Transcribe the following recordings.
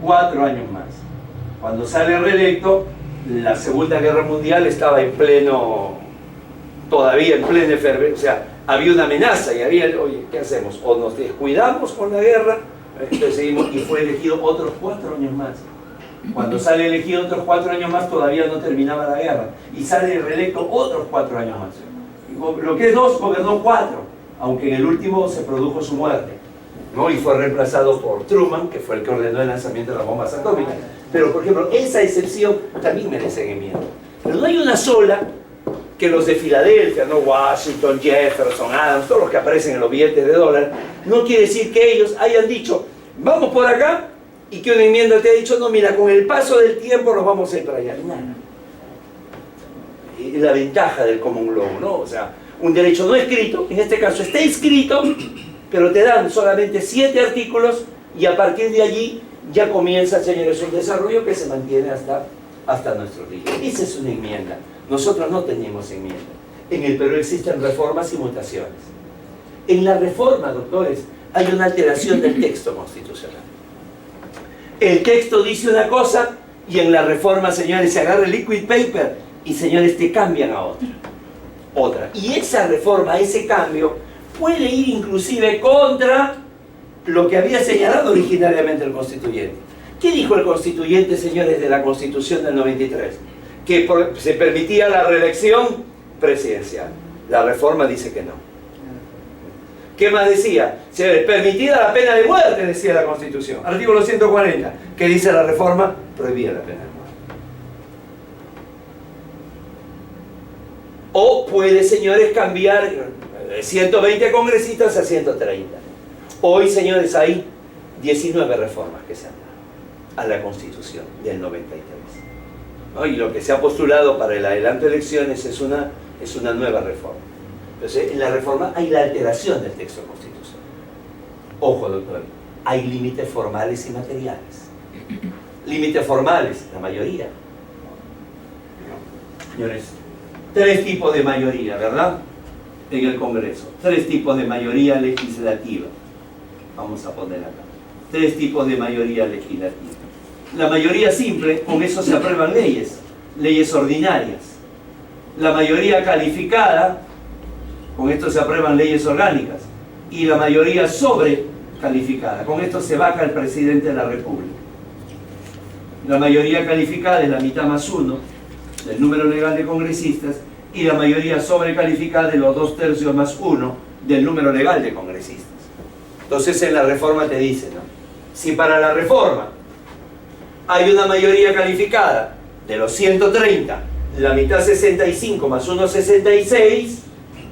4 años más. Cuando sale reelecto, la Segunda Guerra Mundial estaba en pleno, todavía en plena efervescencia, o sea, había una amenaza y había, oye, ¿qué hacemos? O nos descuidamos con la guerra, entonces seguimos, y fue elegido otros 4 años más. Cuando sale elegido otros 4 años más, todavía no terminaba la guerra, y sale reelecto otros 4 años más. Lo que es 2, gobernó 4, aunque en el último se produjo su muerte, ¿no? Y fue reemplazado por Truman, que fue el que ordenó el lanzamiento de las bombas atómicas. Pero, por ejemplo, esa excepción también merece enmienda. Pero no hay una sola que los de Filadelfia, ¿no? Washington, Jefferson, Adams, todos los que aparecen en los billetes de dólar, no quiere decir que ellos hayan dicho, vamos por acá, y que una enmienda te ha dicho, no, mira, con el paso del tiempo nos vamos a ir para allá. Nada. La ventaja del common law, ¿no? O sea, un derecho no escrito, en este caso está escrito, pero te dan solamente 7 artículos y a partir de allí ya comienza, señores, un desarrollo que se mantiene hasta nuestros días. Esa es una enmienda. Nosotros no tenemos enmienda. En el Perú existen reformas y mutaciones. En la reforma, doctores, hay una alteración del texto constitucional. El texto dice una cosa y en la reforma, señores, se agarra el liquid paper y, señores, te cambian a otra. Y esa reforma, ese cambio, puede ir inclusive contra lo que había señalado originariamente el constituyente. ¿Qué dijo el constituyente, señores, de la Constitución del 93? Que se permitía la reelección presidencial. La reforma dice que no. ¿Qué más decía? Señores, permitida la pena de muerte, decía la Constitución. Artículo 140. ¿Qué dice la reforma? Prohibía la pena de muerte. O puede, señores, cambiar de 120 congresistas a 130. Hoy, señores, hay 19 reformas que se han dado a la Constitución del 93. ¿No? Y lo que se ha postulado para el adelanto de elecciones es una nueva reforma. Entonces, en la reforma hay la alteración del texto constitucional. Ojo, doctor, hay límites formales y materiales. Límites formales, la mayoría. Señores, 3 tipos de mayoría, ¿verdad? En el Congreso. 3 tipos de mayoría legislativa. Vamos a poner acá. 3 tipos de mayoría legislativa. La mayoría simple, con eso se aprueban leyes ordinarias. La mayoría calificada, con esto se aprueban leyes orgánicas. Y la mayoría sobrecalificada, con esto se vaca el presidente de la República. La mayoría calificada es la mitad más 1 del número legal de congresistas y la mayoría sobrecalificada de los 2/3 más 1 del número legal de congresistas. Entonces en la reforma te dice, ¿no? Si para la reforma hay una mayoría calificada de los 130, la mitad 65 más 1 66,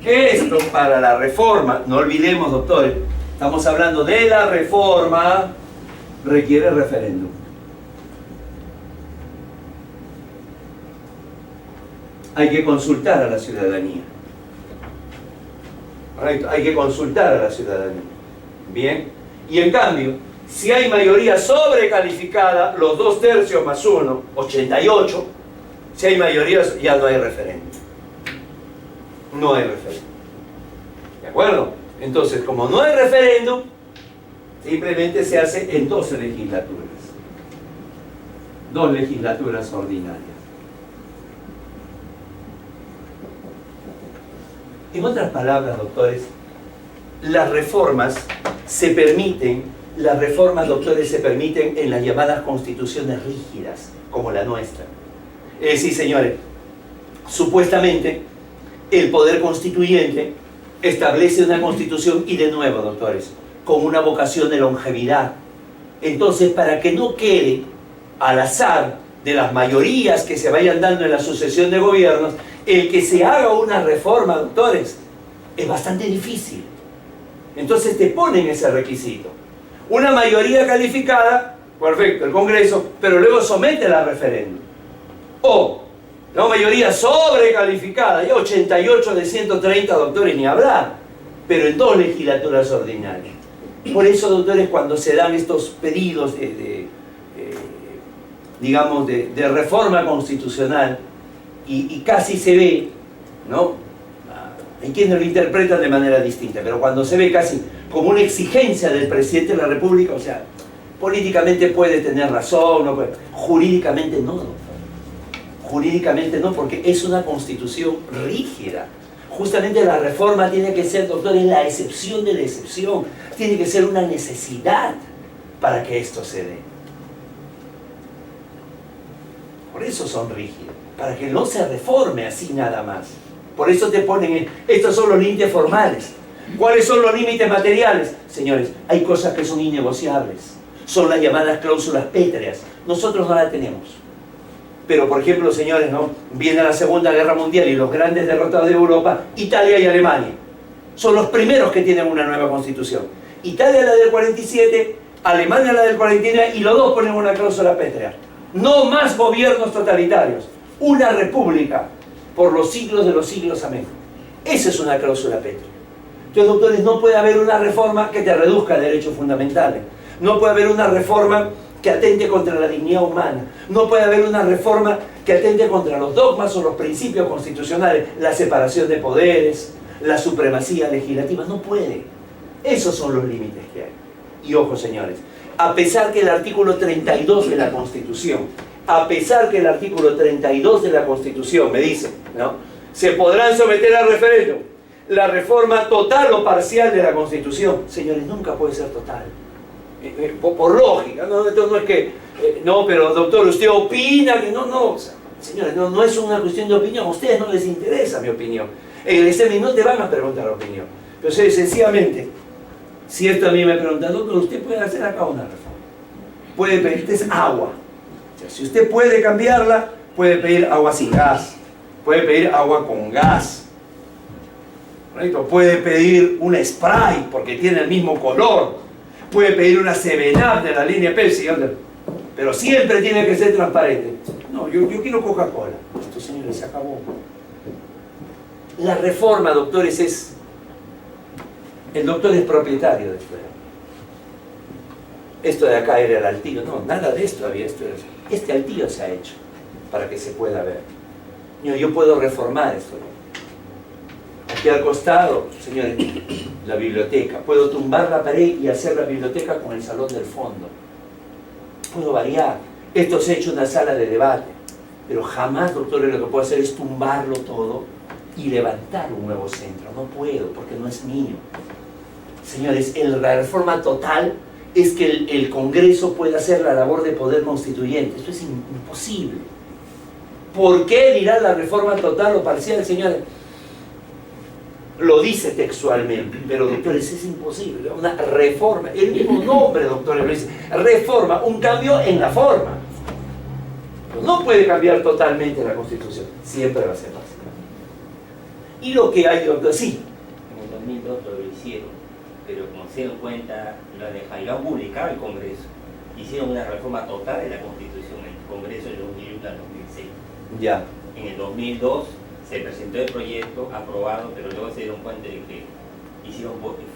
esto para la reforma, no olvidemos, doctores, estamos hablando de la reforma, requiere referéndum. Hay que consultar a la ciudadanía. ¿Correcto? Hay que consultar a la ciudadanía. Bien. Y en cambio, si hay mayoría sobrecalificada, los 2/3 más 1, 88, si hay mayoría, ya no hay referéndum. No hay referéndum. ¿De acuerdo? Entonces, como no hay referéndum, simplemente se hace en 12 legislaturas. 2 legislaturas ordinarias. En otras palabras, doctores, las reformas, doctores, se permiten en las llamadas constituciones rígidas, como la nuestra. Es decir, señores, supuestamente el poder constituyente establece una constitución y, de nuevo, doctores, con una vocación de longevidad. Entonces, para que no quede al azar de las mayorías que se vayan dando en la sucesión de gobiernos, el que se haga una reforma, doctores, es bastante difícil. Entonces te ponen ese requisito. Una mayoría calificada, perfecto, el Congreso, pero luego somete a referéndum. O la mayoría sobrecalificada, ya 88 de 130, doctores, ni hablar, pero en 2 legislaturas ordinarias. Por eso, doctores, cuando se dan estos pedidos digamos, de reforma constitucional, y casi se ve, ¿no? Hay quienes lo interpretan de manera distinta, pero cuando se ve casi como una exigencia del presidente de la República, o sea, Políticamente puede tener razón, no puede. Jurídicamente no, doctor. Jurídicamente no, porque es una constitución rígida. Justamente la reforma tiene que ser, doctor, en la excepción de la excepción. Tiene que ser una necesidad para que esto se dé. Por eso son rígidos, para que no se reforme así nada más. Por eso te ponen, estos son los límites formales. ¿Cuáles son los límites materiales? Señores, hay cosas que son innegociables. Son las llamadas cláusulas pétreas. Nosotros no las tenemos. Pero, por ejemplo, señores, ¿no? Viene la Segunda Guerra Mundial y los grandes derrotados de Europa, Italia y Alemania. Son los primeros que tienen una nueva constitución. Italia la del 47, Alemania la del 49, y los dos ponen una cláusula pétrea. No más gobiernos totalitarios. Una república por los siglos de los siglos. Amén. Esa es una cláusula pétrea. Entonces, doctores, no puede haber una reforma que te reduzca derechos fundamentales. No puede haber una reforma que atente contra la dignidad humana. No puede haber una reforma que atente contra los dogmas o los principios constitucionales. La separación de poderes, la supremacía legislativa. No puede. Esos son los límites que hay. Y ojo, señores, a pesar que el artículo 32 de la Constitución, me dice, ¿no? Se podrán someter a referéndum la reforma total o parcial de la Constitución. Señores, nunca puede ser total. Por lógica, ¿no? Esto no es que, no, pero doctor, usted opina que no, o sea, señores, no es una cuestión de opinión, a ustedes no les interesa mi opinión. En el examen no te van a preguntar la opinión, pero sencillamente, si esto a mí me pregunta, doctor, usted puede hacer acá una reforma, puede pedirte agua, o sea, si usted puede cambiarla, puede pedir agua sin gas, puede pedir agua con gas, ¿correcto? Puede pedir una spray porque tiene el mismo color, puede pedir una 7-Up de la línea Pepsi, pero siempre tiene que ser transparente. No, yo quiero Coca-Cola. Esto, señores, se acabó. La reforma, doctores, es... El doctor es propietario de esto. Esto de acá era el altillo. No, nada de esto había. Este altillo se ha hecho para que se pueda ver. Yo puedo reformar esto. Aquí al costado, señores, la biblioteca. Puedo tumbar la pared y hacer la biblioteca con el salón del fondo. Puedo variar. Esto se ha hecho una sala de debate. Pero jamás, doctores, lo que puedo hacer es tumbarlo todo y levantar un nuevo centro. No puedo, porque no es mío. Señores, la reforma total es que el Congreso pueda hacer la labor de poder constituyente. Esto es imposible. ¿Por qué dirá la reforma total o parcial, señores? Lo dice textualmente, pero doctores, es imposible. Una reforma, el mismo nombre, doctores, lo dice. Reforma, un cambio en la forma. No puede cambiar totalmente la Constitución. Siempre va a ser así. Y lo que hay, doctor, sí. En el 2002 lo hicieron, pero como se dieron cuenta, lo dejaron publicado el Congreso. Hicieron una reforma total de la Constitución en el Congreso del 2001 al 2006. Ya. En el 2002 se presentó el proyecto aprobado, pero luego se dieron cuenta de que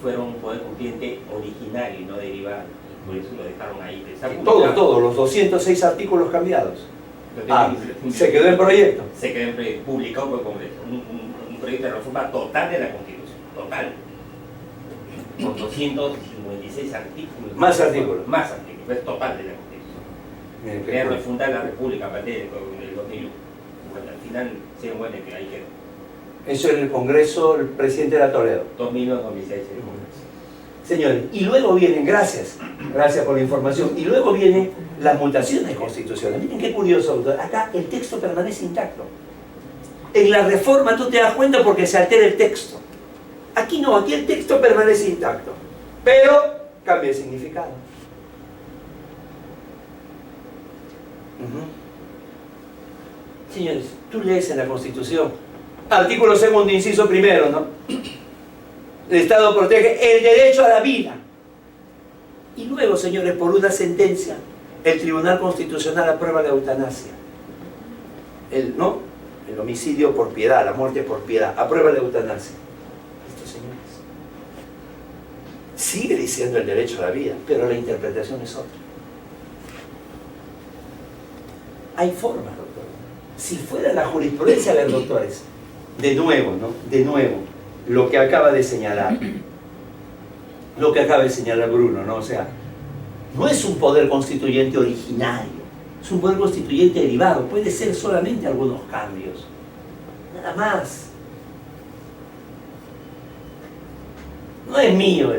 fueron un poder cumpliente originario y no derivado, y por eso lo dejaron ahí. Todos los 206 artículos cambiados. Se quedó en proyecto. Se quedó en proyecto, publicado por el Congreso. Un proyecto de reforma total de la Constitución, total. Con 256 artículos. Más artículos. Más artículos, es total de la Constitución. Quería refundar la República a partir del 2001. Bueno, al final se dieron cuenta que ahí quedó. Eso en el Congreso, el presidente era Toledo. 2001-2006 el Congreso. Señores, y luego vienen, gracias por la información, y luego vienen las mutaciones constitucionales. Miren qué curioso, doctor. Acá el texto permanece intacto. En la reforma tú te das cuenta porque se altera el texto. Aquí no, aquí el texto permanece intacto, pero cambia el significado. Señores, tú lees en la Constitución, artículo 2º, inciso 1, ¿no? El Estado protege el derecho a la vida. Y luego, señores, por una sentencia, el Tribunal Constitucional aprueba la eutanasia. El homicidio por piedad, la muerte por piedad, aprueba la eutanasia. Estos señores. Sigue diciendo el derecho a la vida, pero la interpretación es otra. Hay formas, doctor. Si fuera la jurisprudencia de los doctores, de nuevo, lo que acaba de señalar Bruno, ¿no? O sea, no es un poder constituyente originario, es un poder constituyente derivado, puede ser solamente algunos cambios, nada más. No es mío,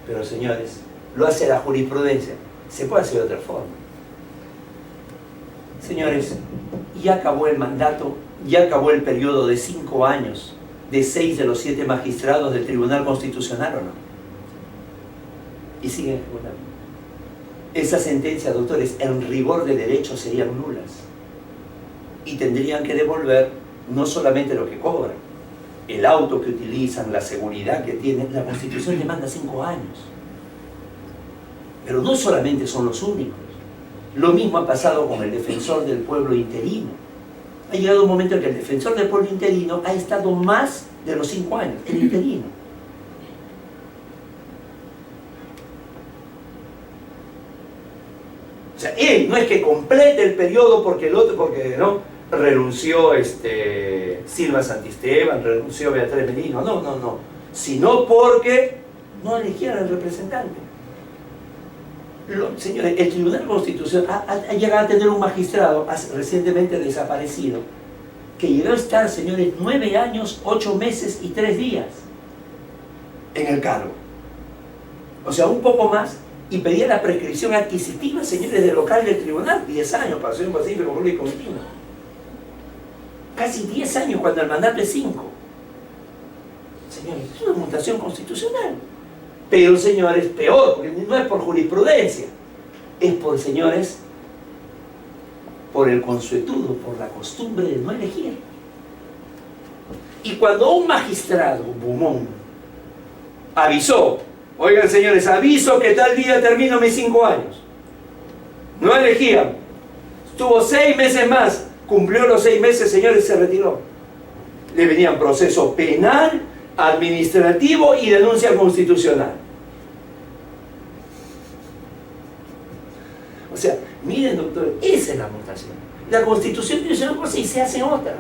pero señores, lo hace la jurisprudencia, se puede hacer de otra forma. Señores, ya acabó el mandato, ya acabó el periodo de 5 años de 6 de los 7 magistrados del Tribunal Constitucional, ¿o no? Y siguen ejecutando. Esas sentencias, doctores, en rigor de derecho serían nulas y tendrían que devolver no solamente lo que cobran, el auto que utilizan, la seguridad que tienen. La Constitución demanda 5 años, pero no solamente son los únicos. Lo mismo ha pasado con el defensor del pueblo interino. Ha llegado un momento en que el defensor del pueblo interino ha estado más de los 5 años, el interino. O sea, él no es que complete el periodo porque el otro, porque no, renunció Silva Santisteban, renunció Beatriz Merino, no, sino porque no eligieron al representante. Señores, el Tribunal Constitucional ha llegado a tener un magistrado recientemente desaparecido que llegó a estar, señores, 9 años, 8 meses y 3 días en el cargo. O sea, un poco más, y pedía la prescripción adquisitiva, señores, del local del tribunal, 10 años para ser un pacífico público continuo. Casi 10 años cuando el mandato es 5. Señores, es una mutación constitucional. Pero, señores, peor, porque no es por jurisprudencia, es por, señores, por el consuetudo, por la costumbre de no elegir. Y cuando un magistrado, Bumón, avisó, oigan, señores, aviso que tal día termino mis 5 años, no elegían, estuvo 6 meses más, cumplió los 6 meses, señores, se retiró. Le venían proceso penal, administrativo y denuncia constitucional. O sea, miren, doctor, esa es la mutación. La Constitución dice una cosa y se hace otra.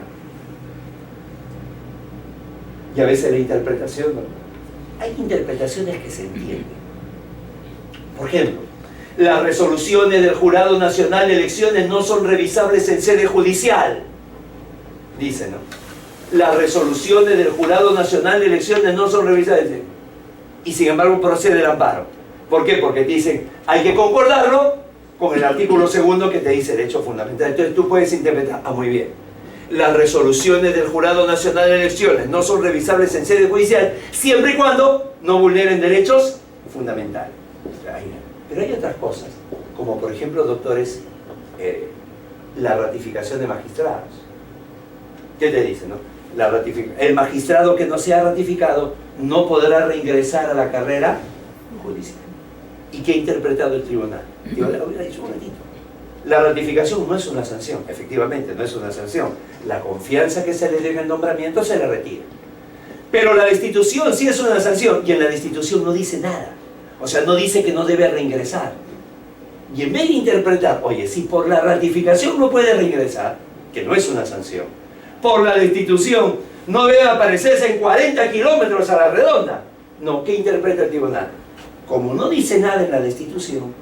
Y a veces la interpretación, ¿no? Hay interpretaciones que se entienden. Por ejemplo, las resoluciones del Jurado Nacional de Elecciones no son revisables en sede judicial. Dice, ¿no? Las resoluciones del Jurado Nacional de Elecciones no son revisables. Y sin embargo procede el amparo. ¿Por qué? Porque te dicen, hay que concordarlo con el artículo 2 que te dice derecho fundamental. Entonces tú puedes interpretar, muy bien, las resoluciones del Jurado Nacional de Elecciones no son revisables en sede judicial siempre y cuando no vulneren derechos fundamentales. Pero hay otras cosas, como por ejemplo, doctores, la ratificación de magistrados. ¿Qué te dice, no? El magistrado que no sea ratificado no podrá reingresar a la carrera judicial. ¿Y qué ha interpretado el tribunal? Yo le hubiera dicho un ratito. La ratificación no es una sanción, efectivamente no es una sanción. La confianza que se le dé en el nombramiento se le retira. Pero la destitución sí es una sanción, y en la destitución no dice nada. O sea, no dice que no debe reingresar. Y en vez de interpretar, oye, si por la ratificación no puede reingresar, que no es una sanción, por la destitución no debe aparecerse en 40 kilómetros a la redonda. No, ¿qué interpreta el tribunal? Como no dice nada en la destitución,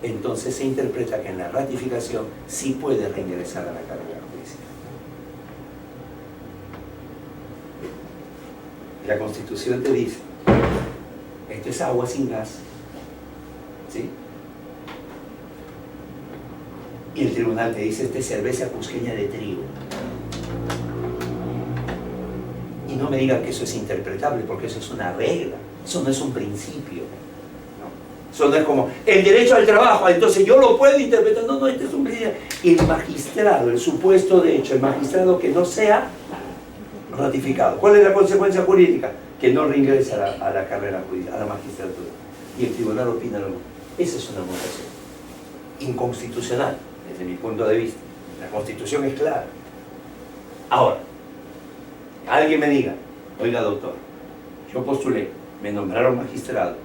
entonces se interpreta que en la ratificación sí puede reingresar a la carrera judicial. La Constitución te dice, esto es agua sin gas, ¿sí? Y el tribunal te dice, esta es cerveza cusqueña de trigo. Y no me digan que eso es interpretable, porque eso es una regla, eso no es un principio. Eso no es como el derecho al trabajo, entonces yo lo puedo interpretar. No, este es un principio. El magistrado, el supuesto de hecho, el magistrado que no sea ratificado. ¿Cuál es la consecuencia jurídica? Que no reingresa a la carrera judicial, a la magistratura. Y el tribunal opina lo mismo. Esa es una mutación inconstitucional, desde mi punto de vista. La Constitución es clara. Ahora, alguien me diga, oiga doctor, yo postulé, me nombraron magistrado,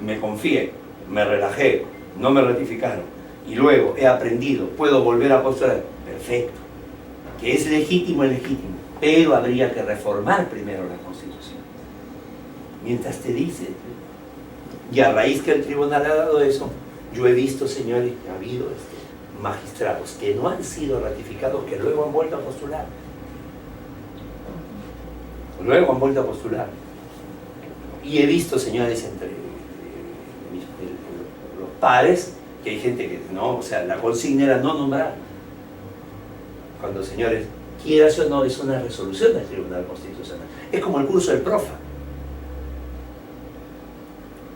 me confié, me relajé, no me ratificaron, y luego he aprendido, puedo volver a postular. Perfecto, que es legítimo, pero habría que reformar primero la Constitución. Mientras te dice, y a raíz que el tribunal ha dado eso, Yo he visto, señores, que ha habido magistrados que no han sido ratificados, que luego han vuelto a postular. Luego han vuelto a postular. Y he visto, señores, entre los pares, que hay gente que no, o sea, la consigna era no nombrar. Cuando, señores, quieras o no, es una resolución del Tribunal Constitucional. Es como el curso del PROFA.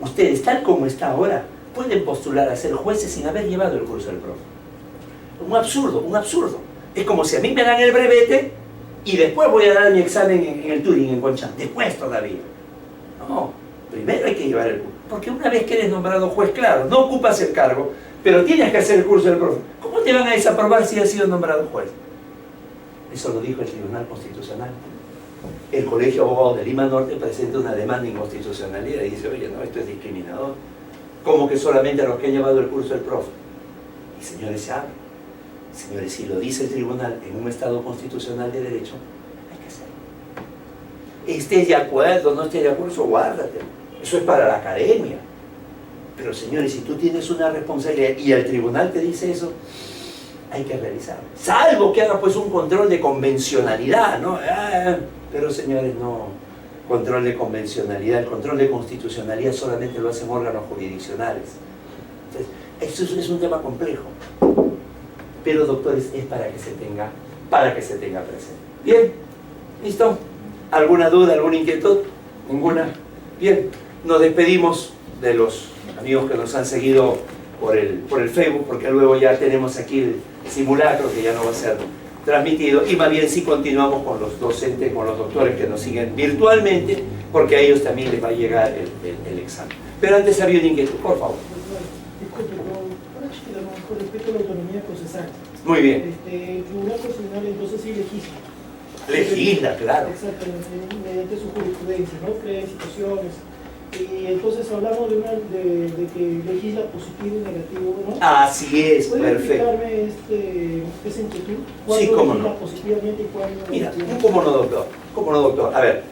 Ustedes, tal como está ahora, pueden postular a ser jueces sin haber llevado el curso del PROFA. Un absurdo, un absurdo. Es como si a mí me dan el brevete y después voy a dar mi examen en el Turing, en Conchan. Después todavía. No, primero hay que llevar el curso. Porque una vez que eres nombrado juez, claro, no ocupas el cargo, pero tienes que hacer el curso del PROFA. ¿Cómo te van a desaprobar si has sido nombrado juez? Eso lo dijo el Tribunal Constitucional. El Colegio de Abogados de Lima Norte presenta una demanda de inconstitucionalidad y dice, oye, no, esto es discriminador. ¿Cómo que solamente a los que han llevado el curso del PROFA? Y señores, se abre. Señores, si lo dice el tribunal en un Estado constitucional de derecho, hay que hacerlo. Estés de acuerdo, no estés de acuerdo, guárdate. Eso es para la academia. Pero señores, si tú tienes una responsabilidad y el tribunal te dice eso, hay que realizarlo. Salvo que haga pues un control de convencionalidad, ¿no? Pero señores, no. Control de convencionalidad, el control de constitucionalidad solamente lo hacen órganos jurisdiccionales. Entonces, eso es un tema complejo. Pero doctores, es para que se tenga presente. Bien, ¿listo? ¿Alguna duda, alguna inquietud? ¿Ninguna? Bien, nos despedimos de los amigos que nos han seguido por el Facebook, porque luego ya tenemos aquí el simulacro que ya no va a ser transmitido, y más bien sí continuamos con los docentes, con los doctores que nos siguen virtualmente, porque a ellos también les va a llegar el examen. Pero antes había una inquietud, por favor. Disculpe, con respecto a la autonomía procesal. Muy bien. El Tribunal Constitucional entonces sí legisla. Legisla, claro. Exactamente, mediante su jurisprudencia, ¿no? Crea instituciones. Y entonces hablamos de que legisla positivo y negativo, ¿no? Así es, ¿Puede perfecto. explicarme esa inquietud? ¿Cuándo Sí, cómo legisla no. positivamente y cuándo Mira, negativamente? ¿cómo no, doctor? ¿Cómo no, doctor? A ver,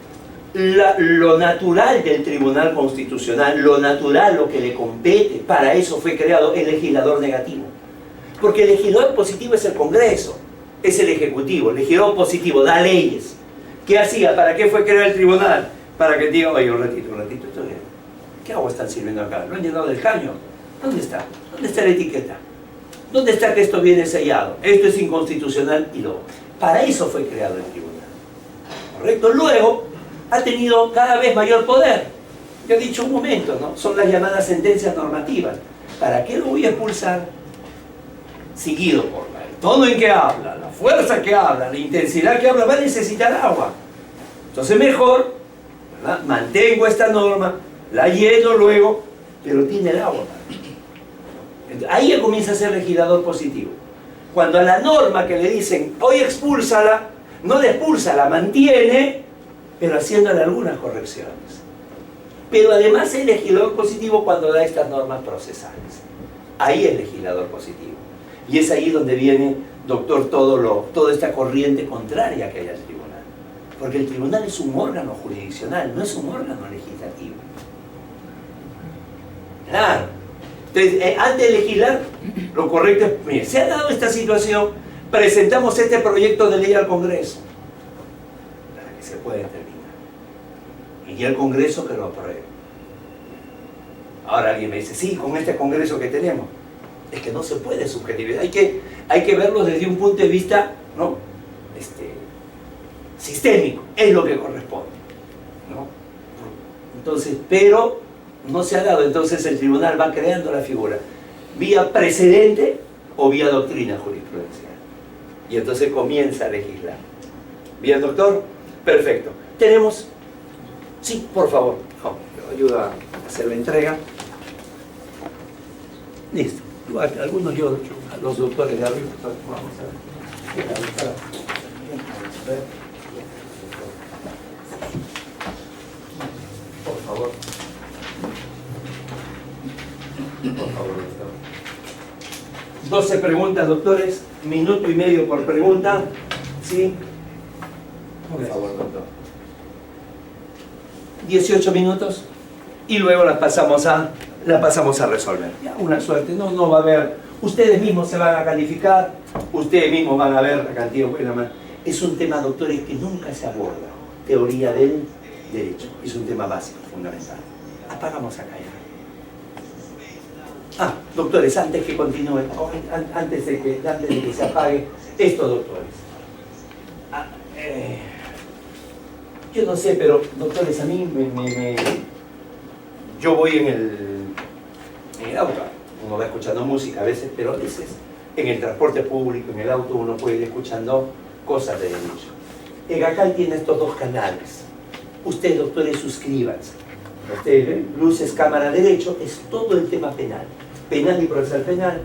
lo natural del Tribunal Constitucional, lo natural, lo que le compete, para eso fue creado el legislador negativo. Porque el legislador positivo es el Congreso, es el Ejecutivo. El legislador positivo da leyes. ¿Qué hacía? ¿Para qué fue creado el tribunal? Para que diga, oye, un ratito, esto es... ¿Qué agua están sirviendo acá? ¿Lo han llenado del caño? ¿Dónde está? ¿Dónde está la etiqueta? ¿Dónde está que esto viene sellado? Esto es inconstitucional y luego. Para eso fue creado el tribunal. ¿Correcto? Luego ha tenido cada vez mayor poder. Ya he dicho un momento, ¿no? Son las llamadas sentencias normativas. ¿Para qué lo voy a expulsar? Seguido por el tono en que habla, la fuerza que habla, la intensidad que habla, va a necesitar agua. Entonces mejor, ¿verdad? Mantengo esta norma, la lleno luego, pero tiene el agua. Entonces, ahí ya comienza a ser legislador positivo. Cuando a la norma que le dicen, hoy expúlsala, no la expulsa, la mantiene, pero haciéndole algunas correcciones. Pero además es legislador positivo cuando da estas normas procesales. Ahí es legislador positivo. Y es ahí donde viene, doctor, toda esta corriente contraria que hay al tribunal. Porque el tribunal es un órgano jurisdiccional, no es un órgano legislativo. Claro. Entonces, antes de legislar, lo correcto es, mire, se ha dado esta situación, presentamos este proyecto de ley al Congreso, para que se pueda terminar. Y el Congreso que lo apruebe. Ahora alguien me dice, sí, con este Congreso que tenemos. Es que no se puede subjetividad, hay que verlo desde un punto de vista, ¿no? Sistémico, es lo que corresponde, ¿no? Entonces, pero no se ha dado, entonces el tribunal va creando la figura vía precedente o vía doctrina jurisprudencial, y entonces comienza a legislar. ¿Bien, doctor? Perfecto. Tenemos, sí, por favor, ayuda a hacer la entrega. Listo. Algunos yo, a los doctores de arriba, vamos a ver. Por favor. Por favor, doctor. 12 preguntas, doctores, minuto y medio por pregunta. ¿Sí? Por favor, doctor. 18 minutos y luego las pasamos a la pasamos a resolver. Ya, una suerte, no va a haber, ustedes mismos se van a calificar, ustedes mismos van a ver la cantidad buena. Es un tema, doctores, que nunca se aborda, teoría del derecho, es un tema básico, fundamental. Apagamos acá ya. Doctores, antes que continúe, antes de que se apague, esto, doctores. Yo no sé, pero doctores, a mí yo voy en el auto, uno va escuchando música a veces, pero a veces en el transporte público, en el auto, uno puede ir escuchando cosas de derecho. EGACAL tiene estos dos canales. Ustedes, doctores, suscríbanse. Ustedes ven, Luces, Cámara, Derecho, es todo el tema penal. Penal y procesal penal,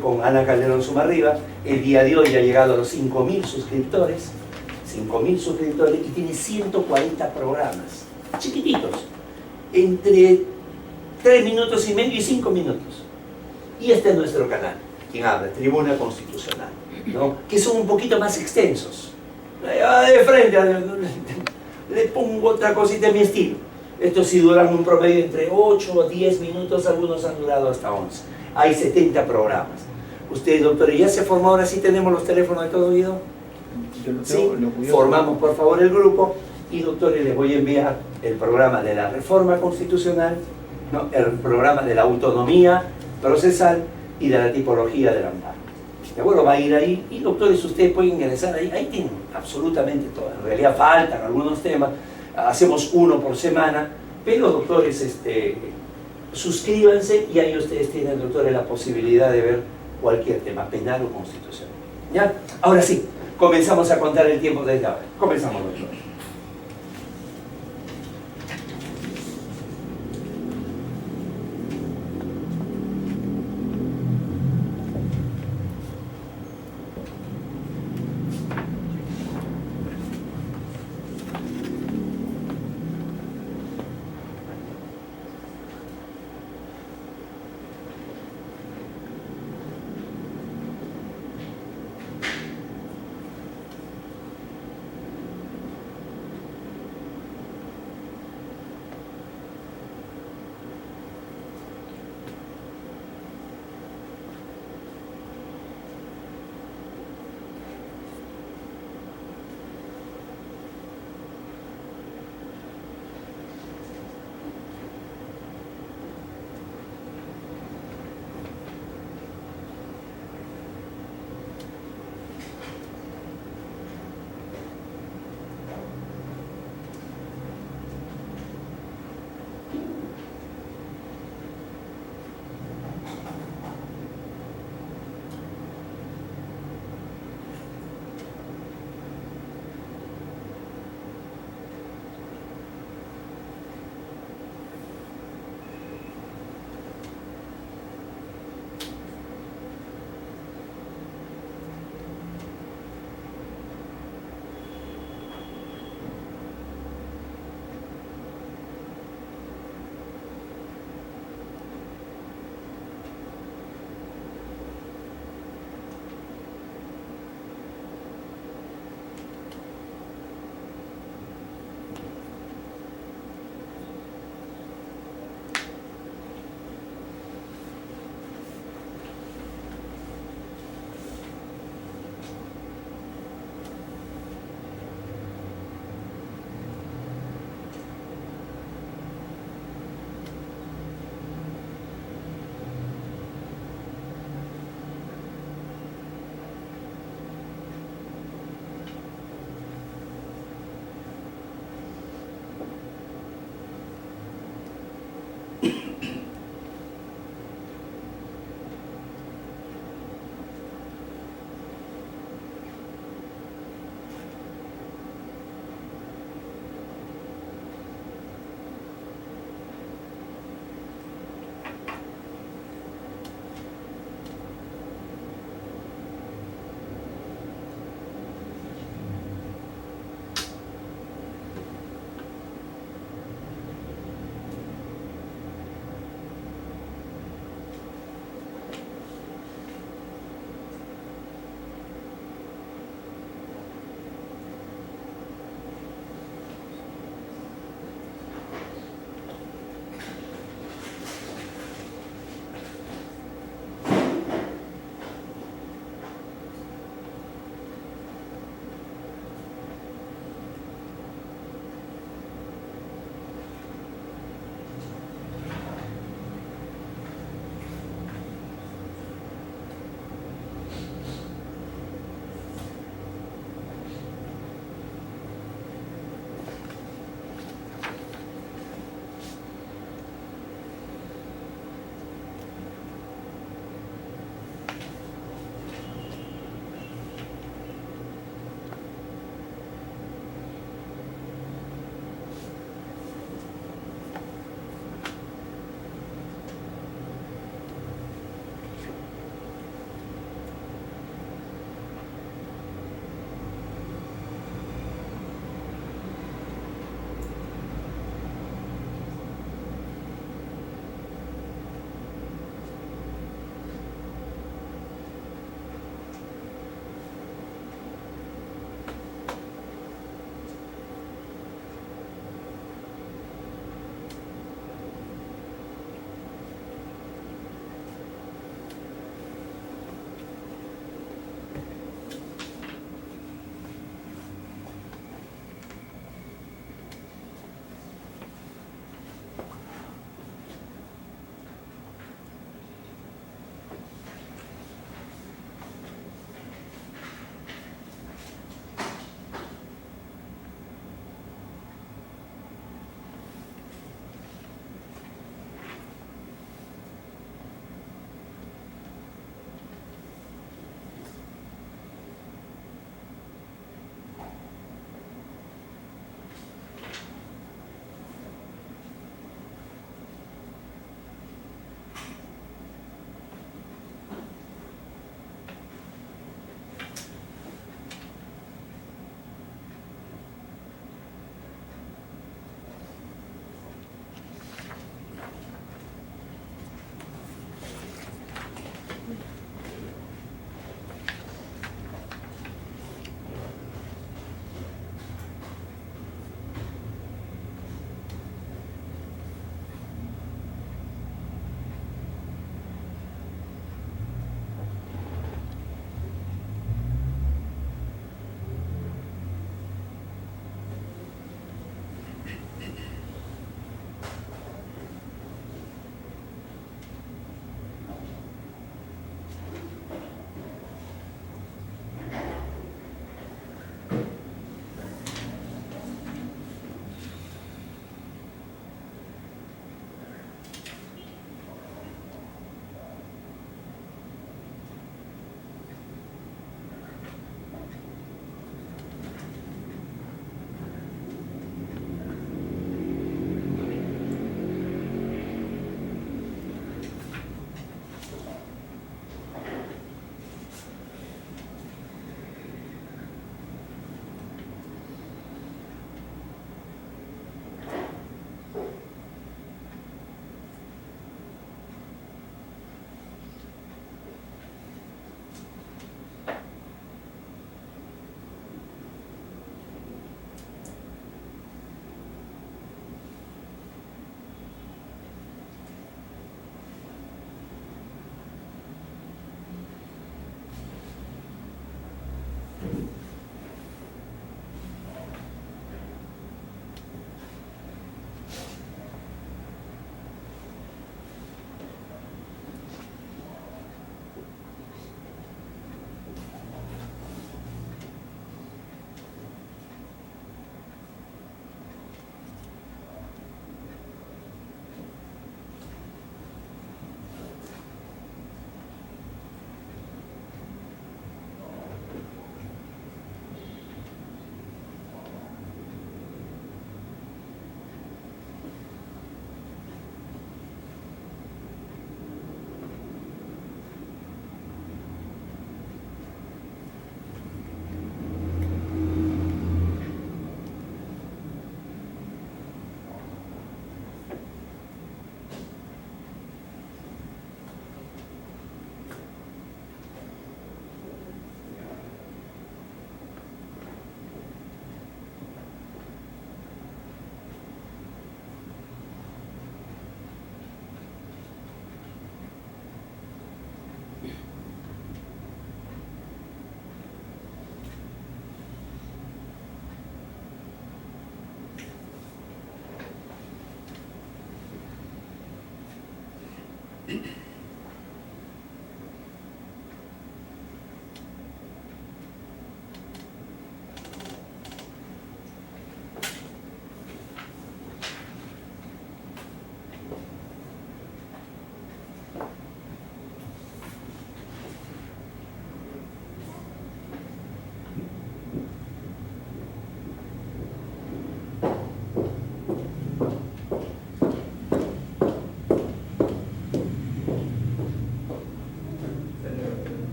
con Ana Calderón Sumarriba. El día de hoy ha llegado a los 5.000 suscriptores. 5.000 suscriptores y tiene 140 programas. Chiquititos. Entre 3 minutos y medio y 5 minutos. Y este es nuestro canal. Quien habla, Tribuna Constitucional, ¿no? Que son un poquito más extensos. De frente, le pongo otra cosita de mi estilo. Estos sí duran un promedio entre 8 o 10 minutos, algunos han durado hasta 11. Hay 70 programas. Ustedes, doctores, ¿ya se formó? Ahora sí tenemos los teléfonos de todo oído. Sí, formamos por favor el grupo y, doctores, les voy a enviar el programa de la reforma constitucional, ¿no? El programa de la autonomía procesal y de la tipología del amparo. ¿De acuerdo? Va a ir ahí y, doctores, ustedes pueden ingresar ahí tienen absolutamente todo. En realidad faltan algunos temas, hacemos uno por semana, pero, doctores, suscríbanse y ahí ustedes tienen, doctores, la posibilidad de ver cualquier tema penal o constitucional. ¿Ya? Ahora sí, comenzamos a contar el tiempo desde ahora. Comenzamos, doctor.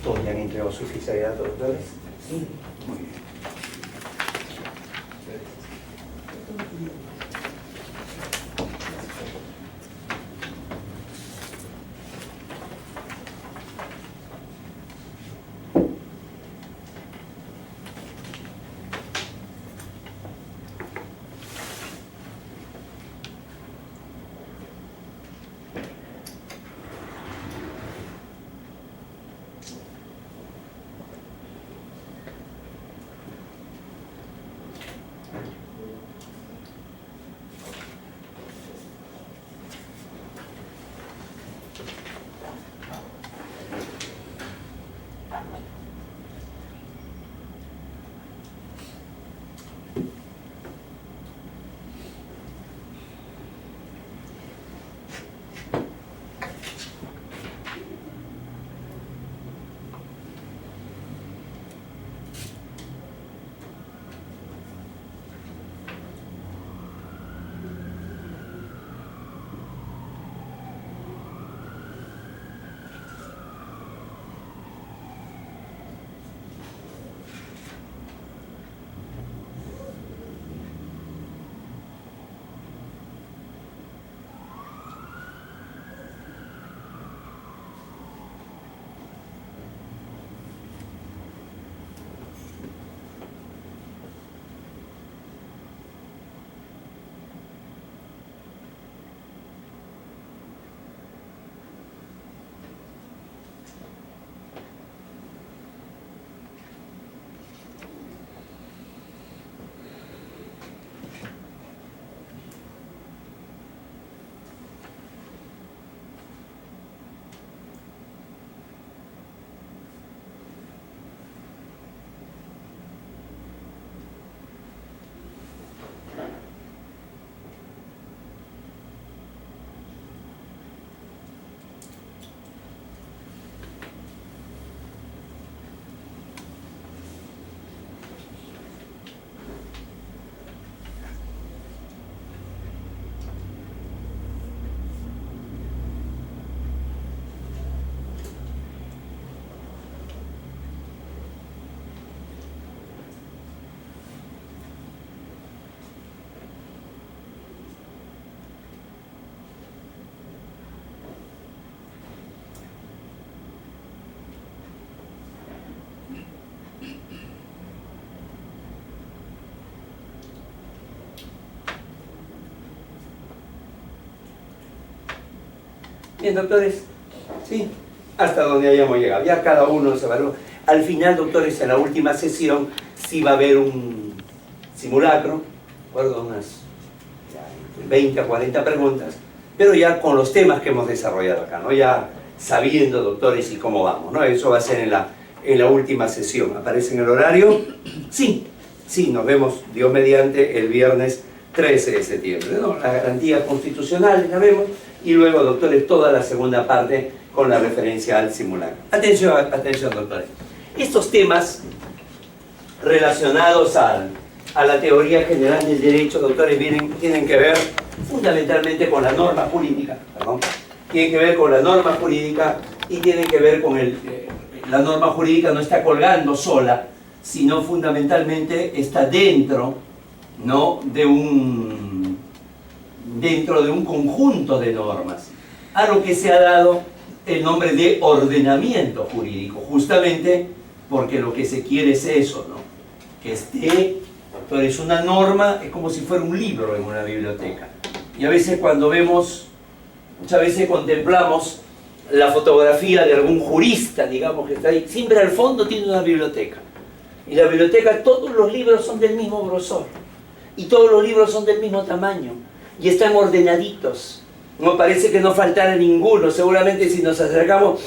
¿Todos ya han entregado su oficialidad a todos ustedes? Sí. Muy bien. Bien, doctores. Sí, hasta donde hayamos llegado. Ya cada uno se evalúa. Al final, doctores, en la última sesión sí va a haber un simulacro, recuerdo unas 20 a 40 preguntas, pero ya con los temas que hemos desarrollado acá, ¿no? Ya sabiendo, doctores, y cómo vamos, ¿no? Eso va a ser en la última sesión. ¿Aparece en el horario? Sí, sí, nos vemos, Dios mediante, el viernes 13 de septiembre, ¿no? La garantía constitucional, la vemos, y luego, doctores, toda la segunda parte con la referencia al simulacro. Atención, atención, doctores. Estos temas relacionados a la teoría general del derecho, doctores, tienen que ver fundamentalmente con la norma jurídica, perdón, tienen que ver con la norma jurídica y tienen que ver con la norma jurídica no está colgando sola, sino fundamentalmente está dentro, ¿no?, dentro de un conjunto de normas, a lo que se ha dado el nombre de ordenamiento jurídico, justamente porque lo que se quiere es eso, ¿no?, que esté. Entonces una norma es como si fuera un libro en una biblioteca. Y a veces cuando vemos, muchas veces contemplamos la fotografía de algún jurista, digamos, que está ahí, siempre al fondo tiene una biblioteca. Y la biblioteca, todos los libros son del mismo grosor. Y todos los libros son del mismo tamaño. Y están ordenaditos. No parece que no faltara ninguno. Seguramente si nos acercamos,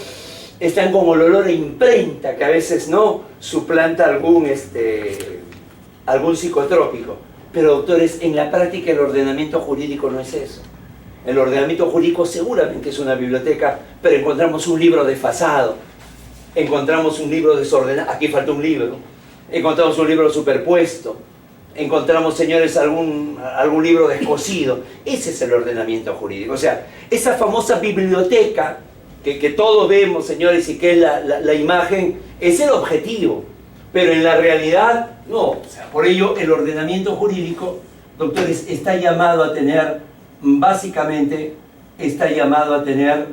están con el olor a imprenta, que a veces no suplanta algún psicotrópico. Pero, doctores, en la práctica el ordenamiento jurídico no es eso. El ordenamiento jurídico seguramente es una biblioteca, pero encontramos un libro desfasado, encontramos un libro desordenado, aquí falta un libro, encontramos un libro superpuesto, encontramos, señores, algún libro descosido. Ese es el ordenamiento jurídico. O sea, esa famosa biblioteca que todos vemos, señores, y que es la imagen, es el objetivo. Pero en la realidad, no. O sea, por ello, el ordenamiento jurídico, doctores, está llamado a tener, básicamente, está llamado a tener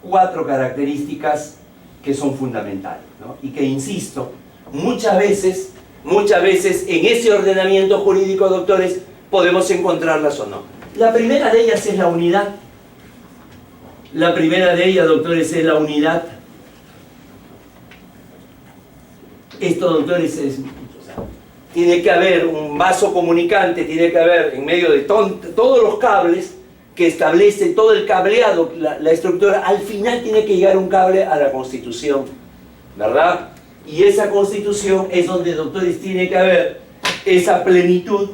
4 características que son fundamentales, ¿no? Y que, insisto, muchas veces en ese ordenamiento jurídico, doctores, podemos encontrarlas o no. La primera de ellas es la unidad. La primera de ellas, doctores, es la unidad. Esto, doctores, tiene que haber un vaso comunicante, tiene que haber en medio de todos los cables que establecen todo el cableado, la estructura. Al final tiene que llegar un cable a la Constitución, ¿verdad? Y esa Constitución es donde, doctores, tiene que haber esa plenitud,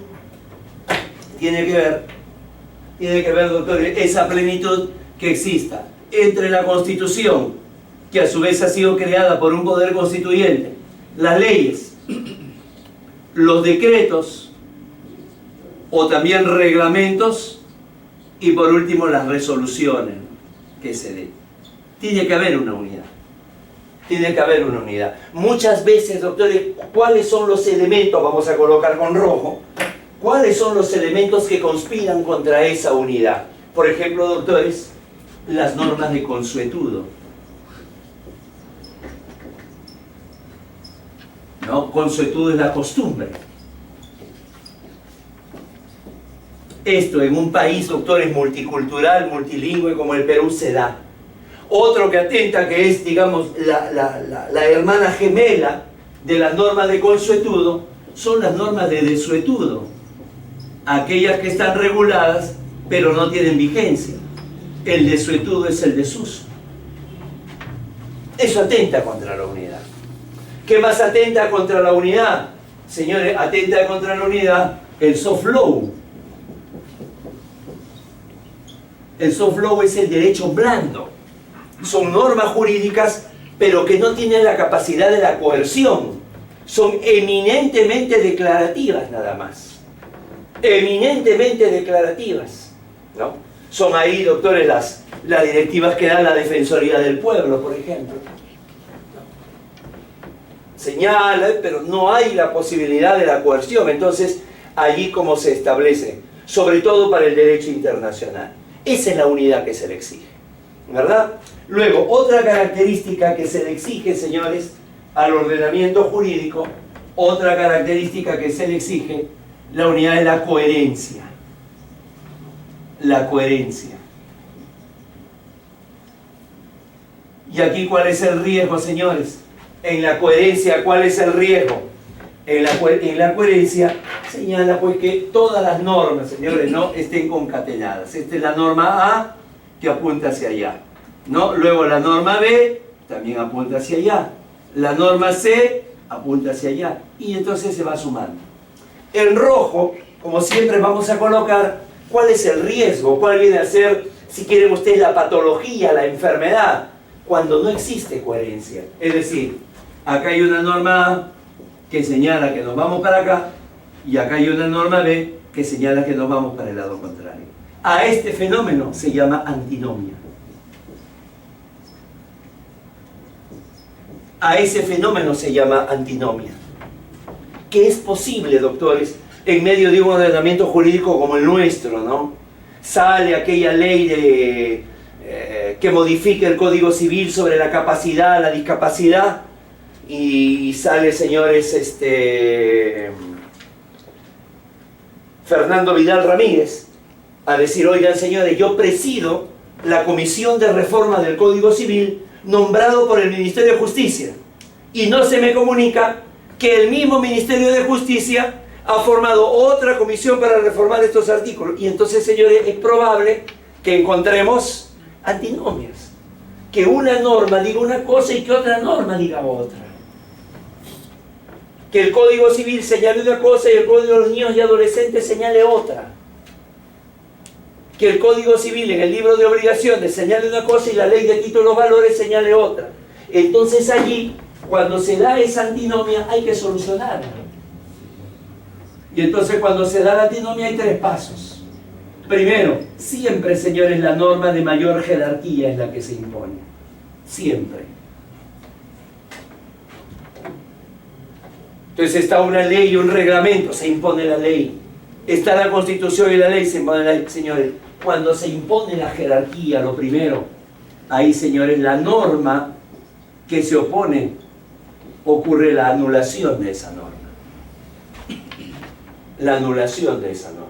tiene que ver, doctores, esa plenitud que exista entre la Constitución, que a su vez ha sido creada por un poder constituyente, las leyes, los decretos o también reglamentos y por último las resoluciones que se den. Tiene que haber una unidad. Tiene que haber una unidad. Muchas veces, doctores, ¿cuáles son los elementos? Vamos a colocar con rojo. ¿Cuáles son los elementos que conspiran contra esa unidad? Por ejemplo, doctores, las normas de consuetudo. ¿No? Consuetudo es la costumbre. Esto en un país, doctores, multicultural, multilingüe como el Perú se da. Otro que atenta, que es, digamos, la hermana gemela de las normas de consuetudo, son las normas de desuetudo. Aquellas que están reguladas, pero no tienen vigencia. El desuetudo es el desuso. Eso atenta contra la unidad. ¿Qué más atenta contra la unidad? Señores, atenta contra la unidad el soft law. El soft law es el derecho blando. Son normas jurídicas, pero que no tienen la capacidad de la coerción. Son eminentemente declarativas nada más. Eminentemente declarativas, ¿no? Son ahí, doctores, las directivas que da la Defensoría del Pueblo, por ejemplo. Señala, pero no hay la posibilidad de la coerción. Entonces, allí como se establece, sobre todo para el derecho internacional. Esa es la unidad que se le exige, ¿verdad? Luego, otra característica que se le exige, señores, al ordenamiento jurídico, otra característica que se le exige, la unidad de la coherencia. La coherencia. Y aquí, ¿cuál es el riesgo, señores? En la coherencia, ¿cuál es el riesgo? En la coherencia señala pues que todas las normas, señores, no estén concatenadas. Esta es la norma A que apunta hacia allá, ¿no? Luego la norma B también apunta hacia allá. La norma C apunta hacia allá. Y entonces se va sumando. En rojo, como siempre, vamos a colocar cuál es el riesgo, cuál viene a ser, si quieren ustedes, la patología, la enfermedad, cuando no existe coherencia. Es decir, acá hay una norma A que señala que nos vamos para acá, y acá hay una norma B que señala que nos vamos para el lado contrario. A este fenómeno se llama antinomia. A ese fenómeno se llama antinomia. Que es posible, doctores, en medio de un ordenamiento jurídico como el nuestro, ¿no? Sale aquella ley que modifica el Código Civil sobre la capacidad, la discapacidad, y sale, señores, Fernando Vidal Ramírez a decir: oigan, señores, yo presido la Comisión de Reforma del Código Civil nombrado por el Ministerio de Justicia, y no se me comunica que el mismo Ministerio de Justicia ha formado otra comisión para reformar estos artículos. Y entonces, señores, es probable que encontremos antinomias, que una norma diga una cosa y que otra norma diga otra, que el Código Civil señale una cosa y el Código de los Niños y Adolescentes señale otra, que el Código Civil en el libro de obligaciones señale una cosa y la ley de títulos valores señale otra. Entonces allí, cuando se da esa antinomia, hay que solucionarla. Y entonces cuando se da la antinomia hay tres pasos. Primero, siempre, señores, la norma de mayor jerarquía es la que se impone. Siempre. Entonces está una ley y un reglamento, se impone la ley. Está la Constitución y la ley, se impone la ley. Señores, cuando se impone la jerarquía, lo primero, ahí, señores, la norma que se opone, ocurre la anulación de esa norma. La anulación de esa norma.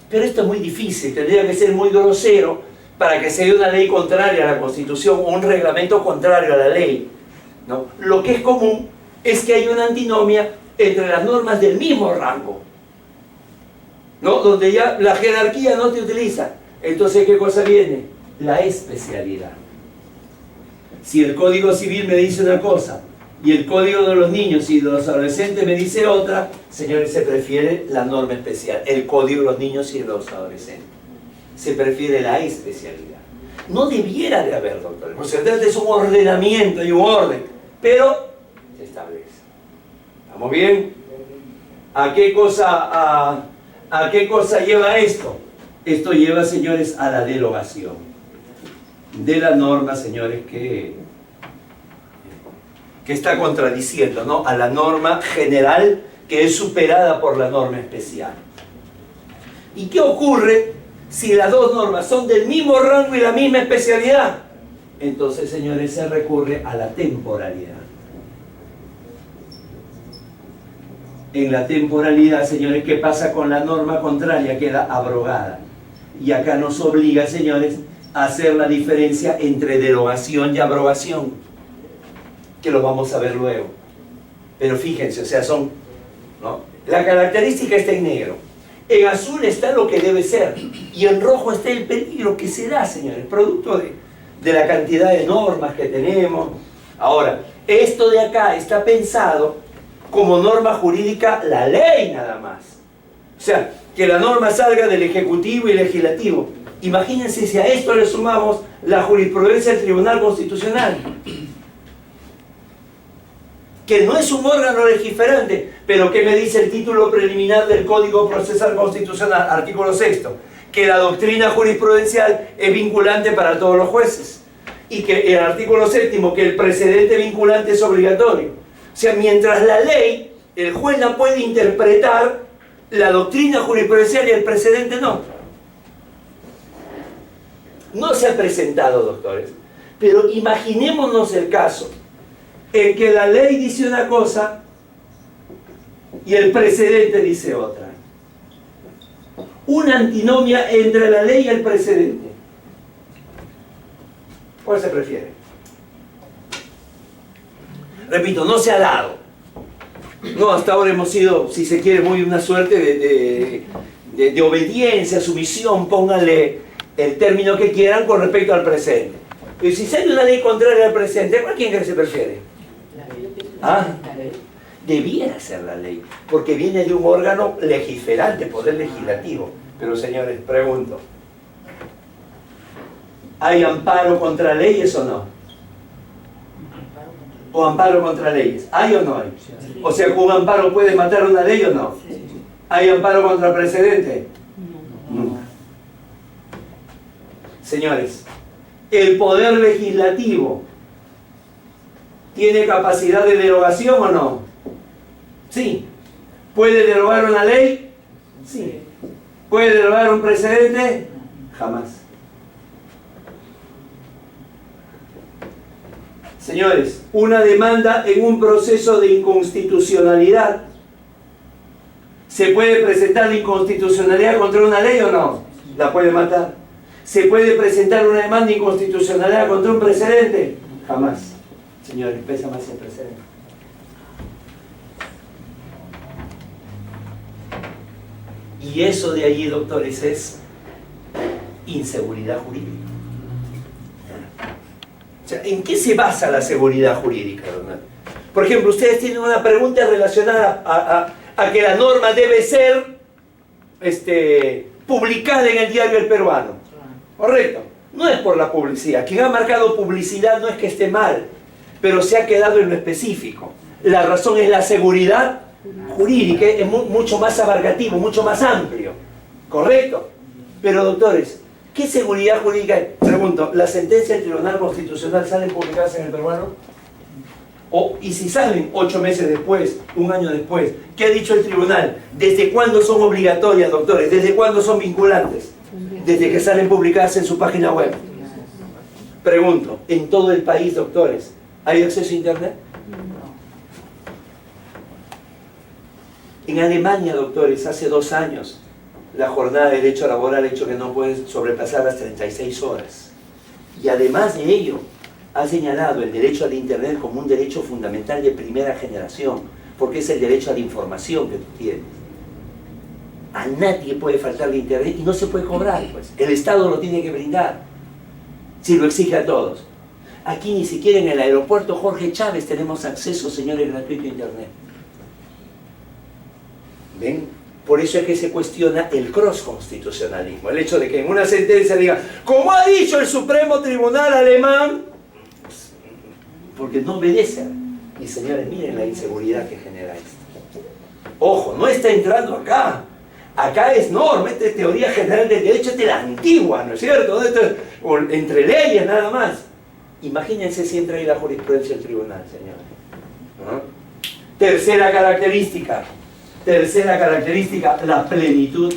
Pero esto es muy difícil, tendría que ser muy grosero para que se dé una ley contraria a la Constitución o un reglamento contrario a la ley, ¿no? Lo que es común es que hay una antinomia entre las normas del mismo rango, ¿no? Donde ya la jerarquía no se utiliza. Entonces, ¿qué cosa viene? La especialidad. Si el Código Civil me dice una cosa y el Código de los Niños y de los Adolescentes me dice otra, señores, se prefiere la norma especial, el Código de los Niños y de los Adolescentes. Se prefiere la especialidad. No debiera de haber, doctor, porque se trata de un ordenamiento y un orden, pero se establece. ¿Estamos bien? ¿A qué cosa lleva esto? Esto lleva, señores, a la derogación de la norma, señores, que está contradiciendo, ¿no?, a la norma general que es superada por la norma especial. ¿Y qué ocurre si las dos normas son del mismo rango y la misma especialidad? Entonces, señores, se recurre a la temporalidad. En la temporalidad, señores, ¿qué pasa con la norma contraria? Queda abrogada. Y acá nos obliga, señores, a hacer la diferencia entre derogación y abrogación, que lo vamos a ver luego. Pero fíjense, o sea, son, ¿no? La característica está en negro. En azul está lo que debe ser. Y en rojo está el peligro que se da, señores, producto de la cantidad de normas que tenemos. Ahora, esto de acá está pensado como norma jurídica, la ley nada más. O sea, que la norma salga del Ejecutivo y Legislativo. Imagínense si a esto le sumamos la jurisprudencia del Tribunal Constitucional, que no es un órgano legiferante, pero que me dice el título preliminar del Código Procesal Constitucional, artículo 6, que la doctrina jurisprudencial es vinculante para todos los jueces, y que el artículo 7, que el precedente vinculante es obligatorio. O sea, mientras la ley, el juez la puede interpretar, la doctrina jurisprudencial y el precedente no. No se ha presentado, doctores, pero imaginémonos el caso en que la ley dice una cosa y el precedente dice otra. Una antinomia entre la ley y el precedente. ¿Cuál se prefiere? Repito, no se ha dado. No, hasta ahora hemos sido, si se quiere, muy una suerte de obediencia, sumisión, pónganle el término que quieran con respecto al presente. Pero si sale una ley contraria al presente, ¿a quién cree que se prefiere? ¿Ah? Debiera ser la ley, porque viene de un órgano legislante, poder legislativo. Pero señores, pregunto, ¿hay amparo contra leyes o no? ¿O amparo contra leyes? ¿Hay o no hay? O sea, ¿un amparo puede matar una ley o no? ¿Hay amparo contra precedente? Nunca. Señores, ¿el poder legislativo tiene capacidad de derogación o no? Sí. ¿Puede derogar una ley? Sí. ¿Puede derogar un precedente? Jamás. Señores, una demanda en un proceso de inconstitucionalidad, ¿se puede presentar la inconstitucionalidad contra una ley o no? La puede matar. ¿Se puede presentar una demanda de inconstitucionalidad contra un precedente? Jamás. Señores, pesa más el precedente. Y eso de allí, doctores, es inseguridad jurídica. O sea, ¿en qué se basa la seguridad jurídica, ¿verdad? Por ejemplo, ustedes tienen una pregunta relacionada a que la norma debe ser publicada en el diario El Peruano. ¿Correcto? No es por la publicidad. Quien ha marcado publicidad no es que esté mal, pero se ha quedado en lo específico. La razón es la seguridad jurídica, es mucho más abarcativo, mucho más amplio. ¿Correcto? Pero doctores, ¿qué seguridad jurídica hay? Pregunto, ¿las sentencias del Tribunal Constitucional salen publicadas en El Peruano? Y si salen 8 meses después, 1 año después, ¿qué ha dicho el tribunal? ¿Desde cuándo son obligatorias, doctores? ¿Desde cuándo son vinculantes? Desde que salen publicadas en su página web. Pregunto, ¿en todo el país, doctores, hay acceso a internet? En Alemania, doctores, hace 2 años, la jornada de derecho laboral ha hecho que no puede sobrepasar las 36 horas. Y además de ello, ha señalado el derecho al internet como un derecho fundamental de primera generación, porque es el derecho a la información que tú tienes. A nadie puede faltarle internet y no se puede cobrar, pues. El Estado lo tiene que brindar, si lo exige a todos. Aquí ni siquiera en el aeropuerto Jorge Chávez tenemos acceso, señores, gratuito a internet. ¿Ven? Por eso es que se cuestiona el cross-constitucionalismo, el hecho de que en una sentencia diga, como ha dicho el Supremo Tribunal Alemán, porque no obedece. Y señores, miren la inseguridad que genera esto. Ojo, no está entrando acá. Acá es norma, esta es teoría general del derecho, esta es la antigua, ¿no es cierto? Esto es entre leyes nada más. Imagínense si entra ahí la jurisprudencia del tribunal, señores. ¿No? Tercera característica, la plenitud.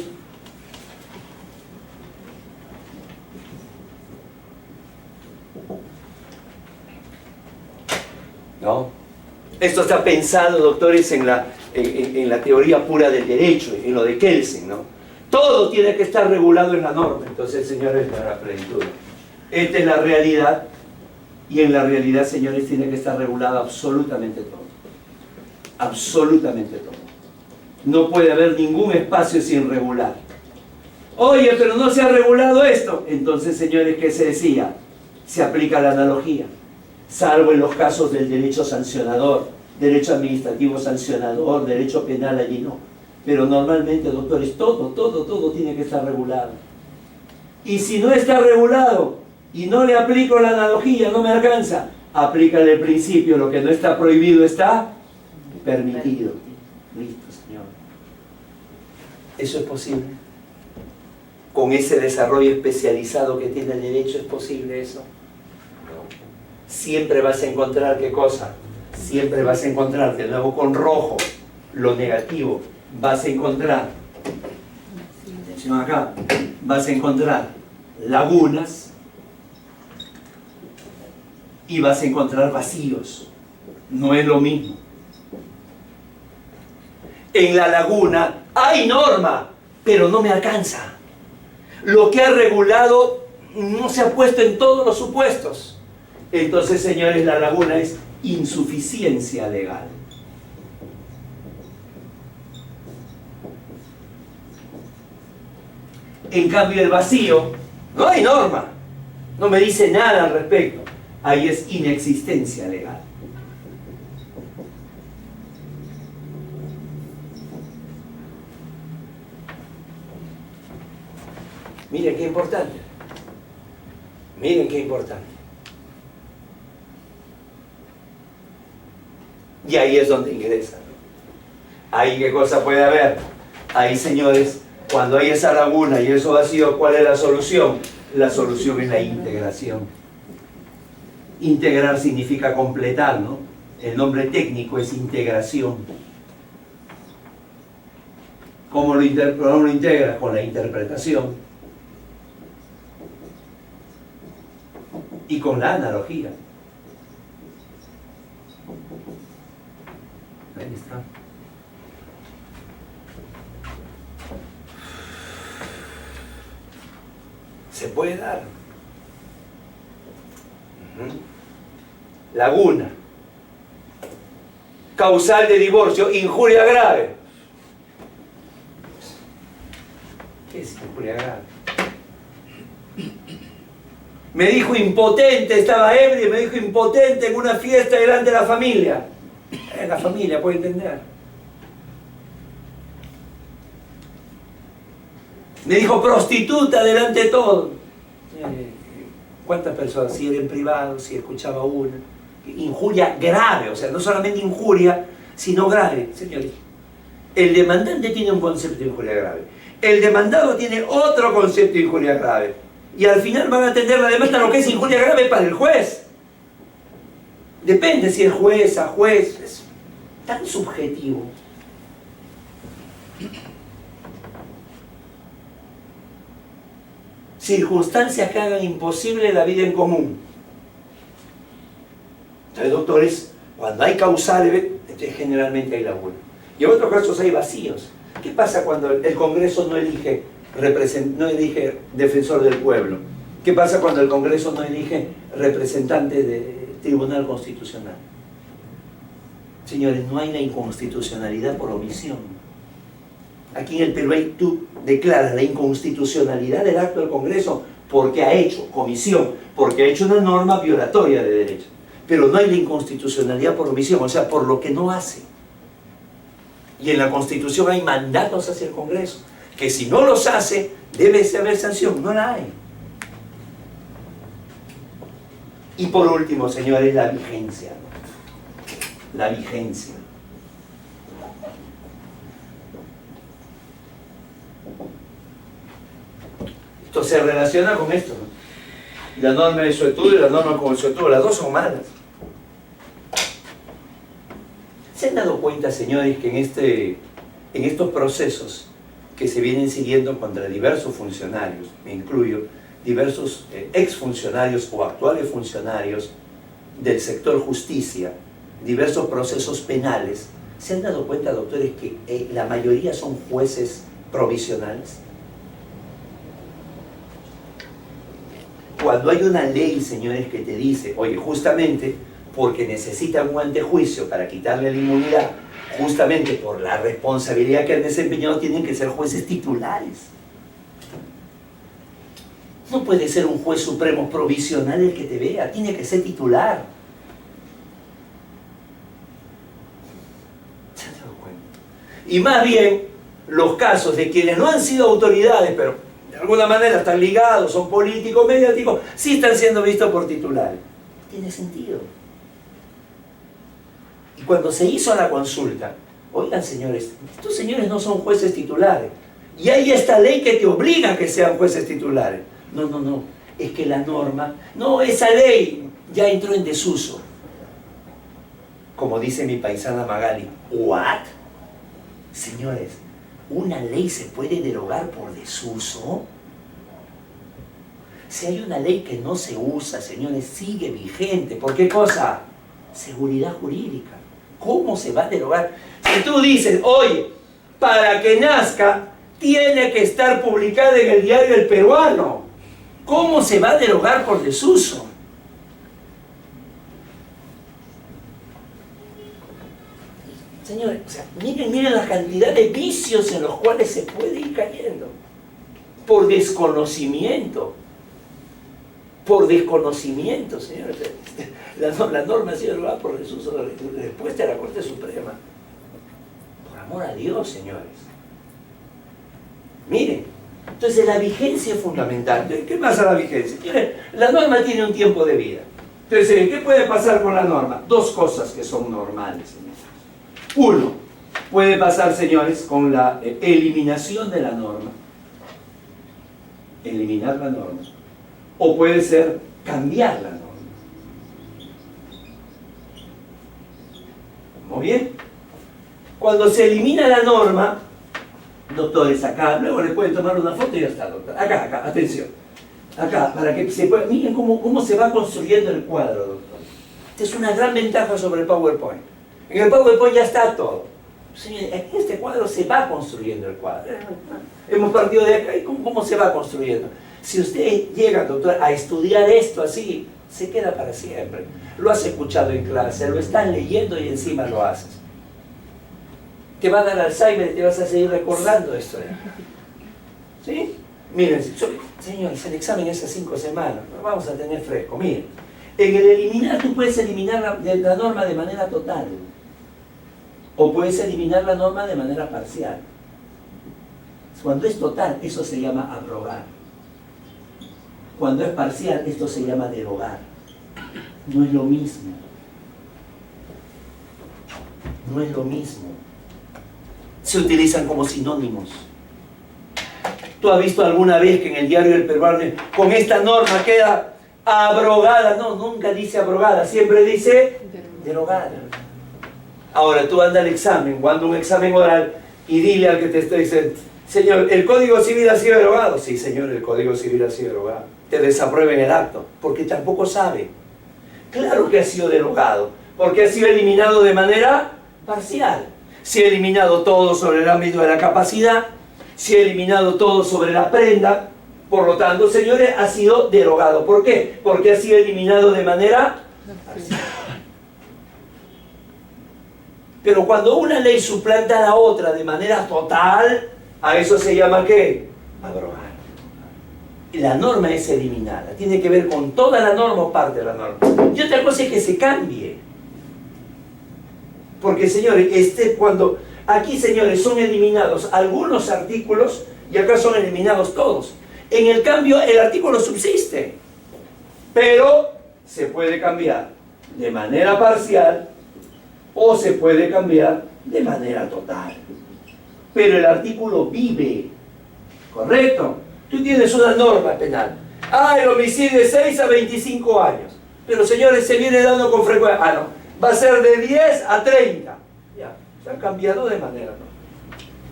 ¿No? Esto está pensado, doctores, en la teoría pura del derecho, en lo de Kelsen, ¿no? Todo tiene que estar regulado en la norma. Entonces, señores, para la plenitud. Esta es la realidad, y en la realidad, señores, tiene que estar regulado absolutamente todo. Absolutamente todo. No puede haber ningún espacio sin regular. Oye, pero no se ha regulado esto. Entonces, señores, ¿qué se decía? Se aplica la analogía. Salvo en los casos del derecho sancionador, derecho administrativo sancionador, derecho penal, allí no. Pero normalmente, doctores, todo tiene que estar regulado. Y si no está regulado y no le aplico la analogía, no me alcanza, aplícale el principio, lo que no está prohibido está permitido. Listo, señor. ¿Eso es posible? Con ese desarrollo especializado que tiene el derecho, ¿es posible eso? Siempre vas a encontrar, ¿qué cosa? Siempre vas a encontrar, de nuevo con rojo, lo negativo. Vas a encontrar, atención acá, vas a encontrar lagunas y vas a encontrar vacíos. No es lo mismo. En la laguna hay norma, pero no me alcanza. Lo que ha regulado no se ha puesto en todos los supuestos. Entonces, señores, la laguna es insuficiencia legal. En cambio, el vacío, no hay norma, no me dice nada al respecto. Ahí es inexistencia legal. Miren qué importante. Miren qué importante. Y ahí es donde ingresa. Ahí qué cosa puede haber. Ahí, señores, cuando hay esa laguna y eso vacío, ¿cuál es la solución? La solución es la integración. Integrar significa completar, ¿no? El nombre técnico es integración. ¿Cómo lo integras? Con la interpretación y con la analogía. Ahí está. Se puede dar. Laguna. Causal de divorcio, injuria grave. ¿Qué es injuria grave? Me dijo impotente, estaba ebrio y me dijo impotente en una fiesta delante de la familia. La familia puede entender. Me dijo prostituta delante de todo. ¿Cuántas personas? Si era en privado, si escuchaba una. Injuria grave, o sea, no solamente injuria, sino grave. Señores, el demandante tiene un concepto de injuria grave. El demandado tiene otro concepto de injuria grave. Y al final van a atender la demanda lo que es injuria grave para el juez. Depende si es juez a juez. Es tan subjetivo. Circunstancias que hagan imposible la vida en común. Entonces, doctores, cuando hay causales, entonces generalmente hay laguna. Y en otros casos hay vacíos. ¿Qué pasa cuando el Congreso no elige defensor del pueblo? ¿Qué pasa cuando el Congreso no elige representante del Tribunal Constitucional? Señores, no hay la inconstitucionalidad por omisión. Aquí en el Perú tú declaras la inconstitucionalidad del acto del Congreso porque ha hecho comisión, porque ha hecho una norma violatoria de derecho. Pero no hay la inconstitucionalidad por omisión, o sea, por lo que no hace. Y en la Constitución hay mandatos hacia el Congreso, que si no los hace, debe haber sanción. No la hay. Y por último, señores, la vigencia. La vigencia. Esto se relaciona con esto, ¿no? La norma de suetud y la norma con suetud, las dos son malas. ¿Se han dado cuenta, señores, que en estos procesos que se vienen siguiendo contra diversos funcionarios, me incluyo, diversos exfuncionarios o actuales funcionarios del sector justicia, diversos procesos penales, ¿se han dado cuenta, doctores, que la mayoría son jueces provisionales? Cuando hay una ley, señores, que te dice, oye, justamente porque necesitan un antejuicio para quitarle la inmunidad, justamente por la responsabilidad que han desempeñado, tienen que ser jueces titulares. No puede ser un juez supremo provisional el que te vea, tiene que ser titular. ¿Se han dado cuenta? Y más bien, los casos de quienes no han sido autoridades, pero de alguna manera están ligados, son políticos, mediáticos, sí están siendo vistos por titulares. Tiene sentido. Y cuando se hizo la consulta, oigan señores, estos señores no son jueces titulares. Y hay esta ley que te obliga a que sean jueces titulares. No, es que la norma, no, esa ley ya entró en desuso. Como dice mi paisana Magali, ¿what? Señores, ¿una ley se puede derogar por desuso? Si hay una ley que no se usa, señores, sigue vigente. ¿Por qué cosa? Seguridad jurídica. ¿Cómo se va a derogar? Si tú dices, oye, para que nazca, tiene que estar publicada en el diario El Peruano. ¿Cómo se va a derogar por desuso? Señores, o sea, miren la cantidad de vicios en los cuales se puede ir cayendo. Por desconocimiento. Por desconocimiento, señores. La norma ha sido derogada por Jesús, la respuesta de la Corte Suprema. Por amor a Dios, señores. Miren, entonces la vigencia es fundamental. ¿Qué pasa la vigencia? La norma tiene un tiempo de vida. Entonces, ¿qué puede pasar con la norma? Dos cosas que son normales, señores. Uno, puede pasar, señores, con la eliminación de la norma. Eliminar la norma. O puede ser cambiar la norma. Muy bien. Cuando se elimina la norma, doctores, acá, luego le pueden tomar una foto y ya está, doctor. Acá, atención. Acá, para que se pueda... Miren cómo se va construyendo el cuadro, doctor. Esta es una gran ventaja sobre el PowerPoint. En el PowerPoint ya está todo. En este cuadro se va construyendo el cuadro. Hemos partido de acá y cómo se va construyendo. Si usted llega, doctor, a estudiar esto así, se queda para siempre. Lo has escuchado en clase, lo estás leyendo y encima lo haces. Te va a dar Alzheimer y te vas a seguir recordando esto. ¿Sí? Miren, señores, el examen es a 5 semanas, lo vamos a tener fresco. Miren, en el eliminar, tú puedes eliminar la norma de manera total. O puedes eliminar la norma de manera parcial. Cuando es total, eso se llama abrogar. Cuando es parcial, esto se llama derogar. No es lo mismo. No es lo mismo. Se utilizan como sinónimos. ¿Tú has visto alguna vez que en el diario del peruano con esta norma queda abrogada? No, nunca dice abrogada, siempre dice derogada. Ahora tú anda al examen, cuando un examen oral, y dile al que te está diciendo, señor, ¿el Código Civil ha sido derogado? Sí, señor, el Código Civil ha sido derogado. Te desaprueben el acto, porque tampoco sabe. Claro que ha sido derogado, porque ha sido eliminado de manera parcial. Se ha eliminado todo sobre el ámbito de la capacidad, se ha eliminado todo sobre la prenda, por lo tanto, señores, ha sido derogado. ¿Por qué? Porque ha sido eliminado de manera parcial. Pero cuando una ley suplanta a la otra de manera total, a eso se llama ¿qué? Abrogar. Y la norma es eliminada. Tiene que ver con toda la norma o parte de la norma. Y otra cosa es que se cambie. Porque, señores, cuando aquí, señores, son eliminados algunos artículos y acá son eliminados todos. En el cambio, el artículo subsiste. Pero se puede cambiar de manera parcial o se puede cambiar de manera total. Pero el artículo vive. ¿Correcto? Tú tienes una norma penal. El homicidio de 6 a 25 años. Pero, señores, se viene dando con frecuencia. No. Va a ser de 10 a 30. Ya, se ha cambiado de manera. ¿No?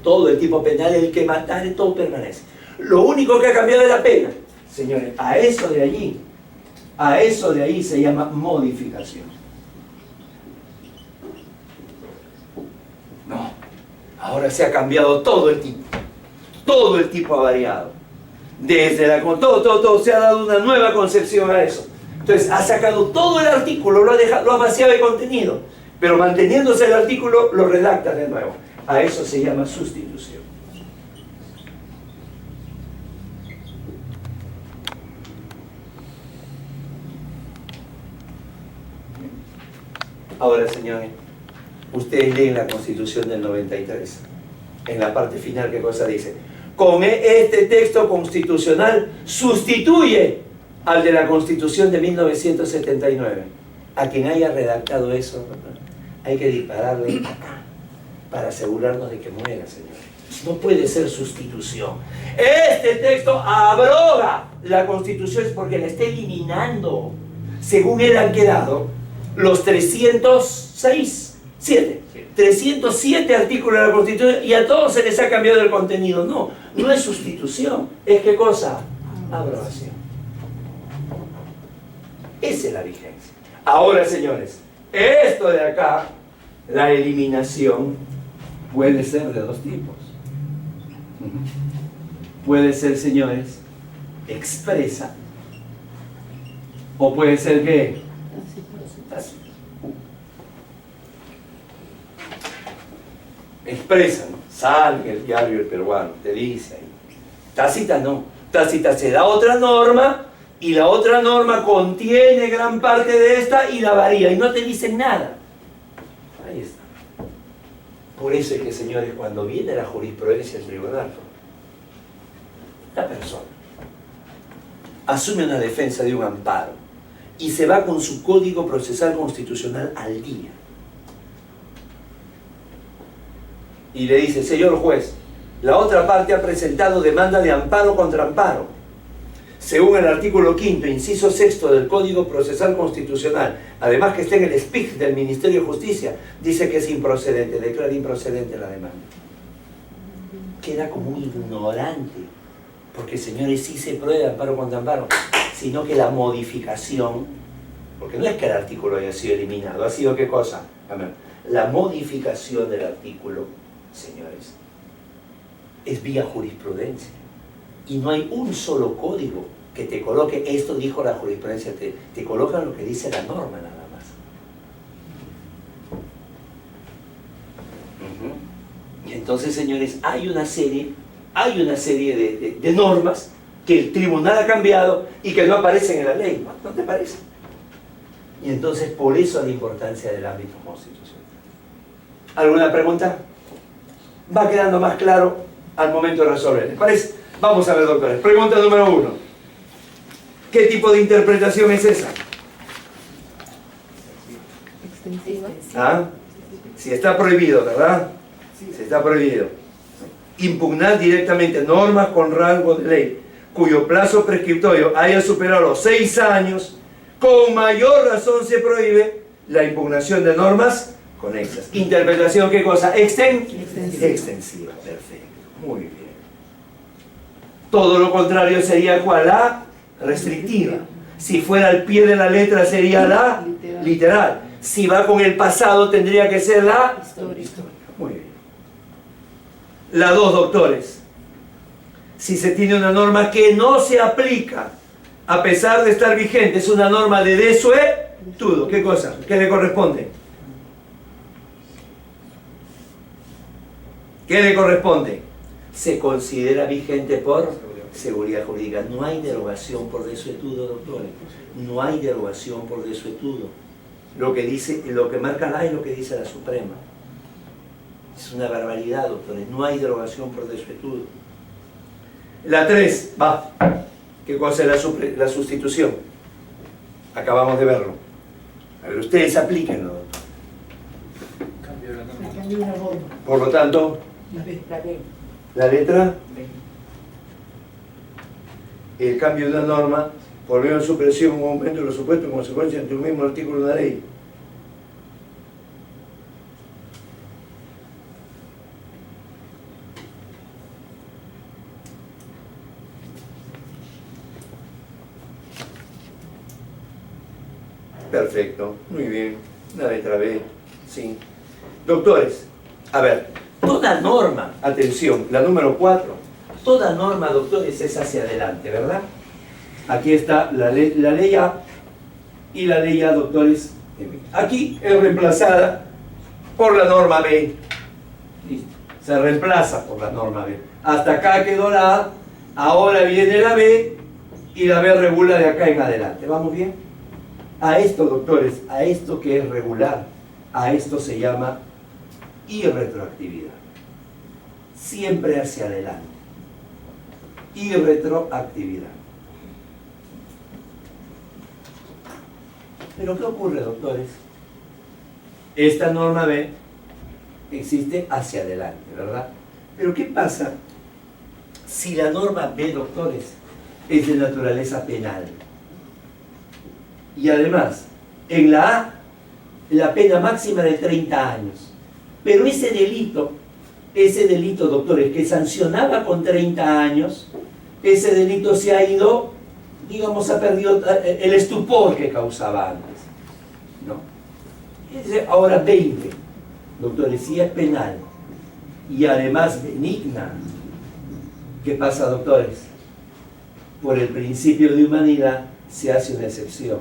Todo el tipo penal, el que matare, todo permanece. Lo único que ha cambiado es la pena. Señores, a eso de allí se llama modificación. No, ahora se ha cambiado todo el tipo. Todo el tipo ha variado. Desde todo se ha dado una nueva concepción a eso. Entonces ha sacado todo el artículo, lo ha vaciado de contenido, pero manteniéndose el artículo lo redacta de nuevo. A eso se llama sustitución. Ahora, señores, ustedes leen la Constitución del 93. En la parte final, ¿qué cosa dice? Con este texto constitucional sustituye al de la Constitución de 1979. A quien haya redactado eso, hay que dispararle acá para asegurarnos de que muera, señores. No puede ser sustitución. Este texto abroga la Constitución porque la está eliminando. Según él han quedado los 307 artículos de la Constitución y a todos se les ha cambiado el contenido. No es sustitución. ¿Es qué cosa? Abrogación. Esa es la vigencia. Ahora, señores, esto de acá, la eliminación, puede ser de dos tipos. Puede ser, señores, expresa. O puede ser, ¿qué? Tácita. expresa, ¿no? Sale en el diario El Peruano, te dice ahí. Tácita no. Tácita se da otra norma y la otra norma contiene gran parte de esta y la varía y no te dicen nada. Ahí está. Por eso es que, señores, cuando viene la jurisprudencia del tribunal, la persona asume una defensa de un amparo y se va con su código procesal constitucional al día. Y le dice, señor juez, la otra parte ha presentado demanda de amparo contra amparo. Según el artículo 5º, inciso 6º del Código Procesal Constitucional, además que está en el SPIC del Ministerio de Justicia, dice que es improcedente, declara improcedente la demanda. Queda como un ignorante, porque, señores, sí se prueba amparo contra amparo, sino que la modificación, porque no es que el artículo haya sido eliminado, ha sido ¿qué cosa? La modificación del artículo, señores, es vía jurisprudencia. Y no hay un solo código que te coloque, esto dijo la jurisprudencia, te colocan lo que dice la norma nada más. Y entonces, señores, hay una serie de normas que el tribunal ha cambiado y que no aparecen en la ley, ¿no te parece? Y entonces por eso la importancia del ámbito constitucional. ¿Alguna pregunta? Va quedando más claro al momento de resolver, ¿les parece? Vamos a ver, doctores. Pregunta número 1. ¿Qué tipo de interpretación es esa? Extensiva. ¿Ah? Si está prohibido, ¿verdad? Si está prohibido. Impugnar directamente normas con rango de ley, cuyo plazo prescriptorio haya superado los 6 años, con mayor razón se prohíbe la impugnación de normas conexas. Interpretación, ¿qué cosa? Extensiva. Perfecto. Muy bien. Todo lo contrario sería ¿cuál? La restrictiva. Si fuera al pie de la letra sería la literal. Si va con el pasado tendría que ser la histórica. Muy bien. La 2, doctores. Si se tiene una norma que no se aplica a pesar de estar vigente, es una norma de desuetudo. ¿Qué cosa? ¿Qué le corresponde? ¿Qué le corresponde? Se considera vigente por seguridad jurídica. No hay derogación por desuetudo, doctores. No hay derogación por desuetudo. Lo que marca la es lo que dice la Suprema. Es una barbaridad, doctores. No hay derogación por desuetudo. La 3, va. ¿Qué cosa es la sustitución? Acabamos de verlo. A ver, ustedes aplíquenlo, doctor. El cambio de una norma. Por lo tanto, La B. la letra, el cambio de una norma por medio de supresión o aumento de los supuestos en consecuencia ante un mismo artículo de una ley. Perfecto, muy bien. La letra B, sí. Doctores, a ver, toda norma, atención, la número 4, toda norma, doctores, es hacia adelante, ¿verdad? Aquí está la ley A y la ley A, doctores. Aquí es reemplazada por la norma B. Listo. Se reemplaza por la norma B. Hasta acá quedó la A, ahora viene la B y la B regula de acá en adelante. ¿Vamos bien? A esto, doctores, a esto que es regular, a esto se llama irretroactividad. Siempre hacia adelante. Irretroactividad. Pero ¿qué ocurre, doctores? Esta norma B existe hacia adelante, ¿verdad? Pero ¿qué pasa si la norma B, doctores, es de naturaleza penal? Y además, en la A, la pena máxima de 30 años. Pero ese delito, doctores, que sancionaba con 30 años, ese delito se ha ido, digamos, ha perdido el estupor que causaba antes, ¿no? Ahora 20, doctores, si es penal y además benigna, ¿qué pasa, doctores? Por el principio de humanidad se hace una excepción.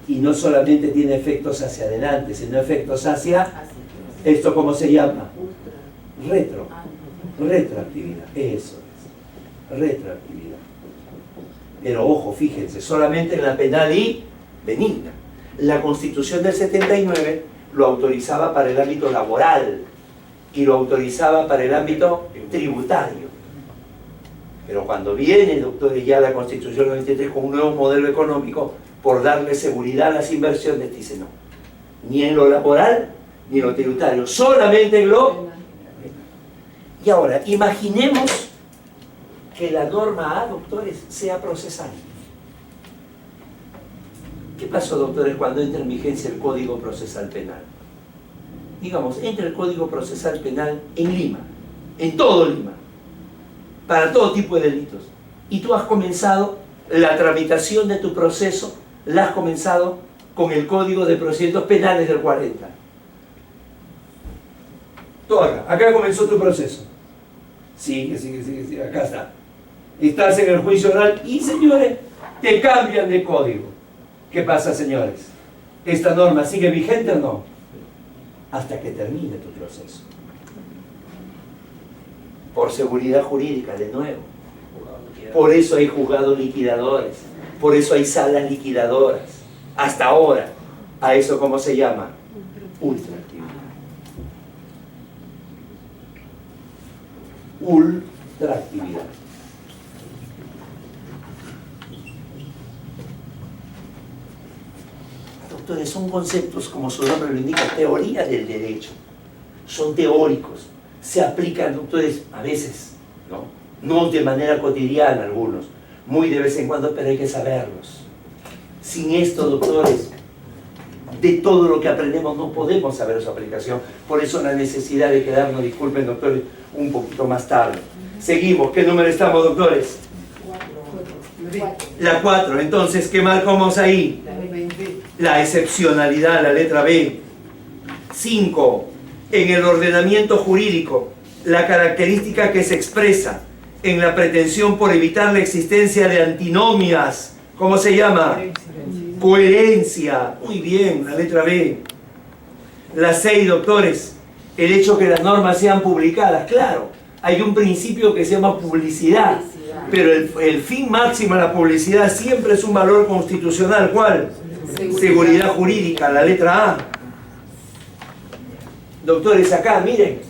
Y no solamente tiene efectos hacia adelante, sino efectos hacia, ¿esto cómo se llama? Retroactividad, eso es, retroactividad. Pero ojo, fíjense, solamente en la penal y benigna. La Constitución del 79 lo autorizaba para el ámbito laboral y lo autorizaba para el ámbito tributario. Pero cuando viene, doctores, ya la Constitución 93 con un nuevo modelo económico, por darle seguridad a las inversiones, dice no, ni en lo laboral ni en lo tributario, solamente en lo... Y ahora, imaginemos que la norma A, doctores, sea procesal. ¿Qué pasó, doctores, cuando entra en vigencia el Código Procesal Penal? Digamos, entra el Código Procesal Penal en Lima, en todo Lima, para todo tipo de delitos. Y tú has comenzado la tramitación de tu proceso, la has comenzado con el Código de Procedimientos Penales del 40. Tú acá comenzó tu proceso. Sigue, acá está. Estás en el juicio oral y, señores, te cambian de código. ¿Qué pasa, señores? ¿Esta norma sigue vigente o no? Hasta que termine tu proceso. Por seguridad jurídica, de nuevo. Por eso hay juzgados liquidadores. Por eso hay salas liquidadoras. Hasta ahora. ¿A eso cómo se llama? Ultraactividad. Ultraactividad. Doctores, son conceptos, como su nombre lo indica, teoría del derecho. Son teóricos. Se aplican, doctores, a veces, no de manera cotidiana algunos, muy de vez en cuando, pero hay que saberlos. Sin esto, doctores, de todo lo que aprendemos no podemos saber su aplicación. Por eso la necesidad de quedarnos, disculpen, doctores, un poquito más tarde. Seguimos. ¿Qué número estamos, doctores? La 4. Entonces, ¿qué marcamos ahí? La excepcionalidad, la letra B. 5. En el ordenamiento jurídico, la característica que se expresa en la pretensión por evitar la existencia de antinomias. ¿Cómo se llama? Coherencia. Muy bien, la letra B. La 6, doctores. El hecho que las normas sean publicadas. Claro, hay un principio que se llama publicidad. Pero el fin máximo de la publicidad siempre es un valor constitucional. ¿Cuál? Seguridad jurídica, la letra A. Doctores, acá, miren.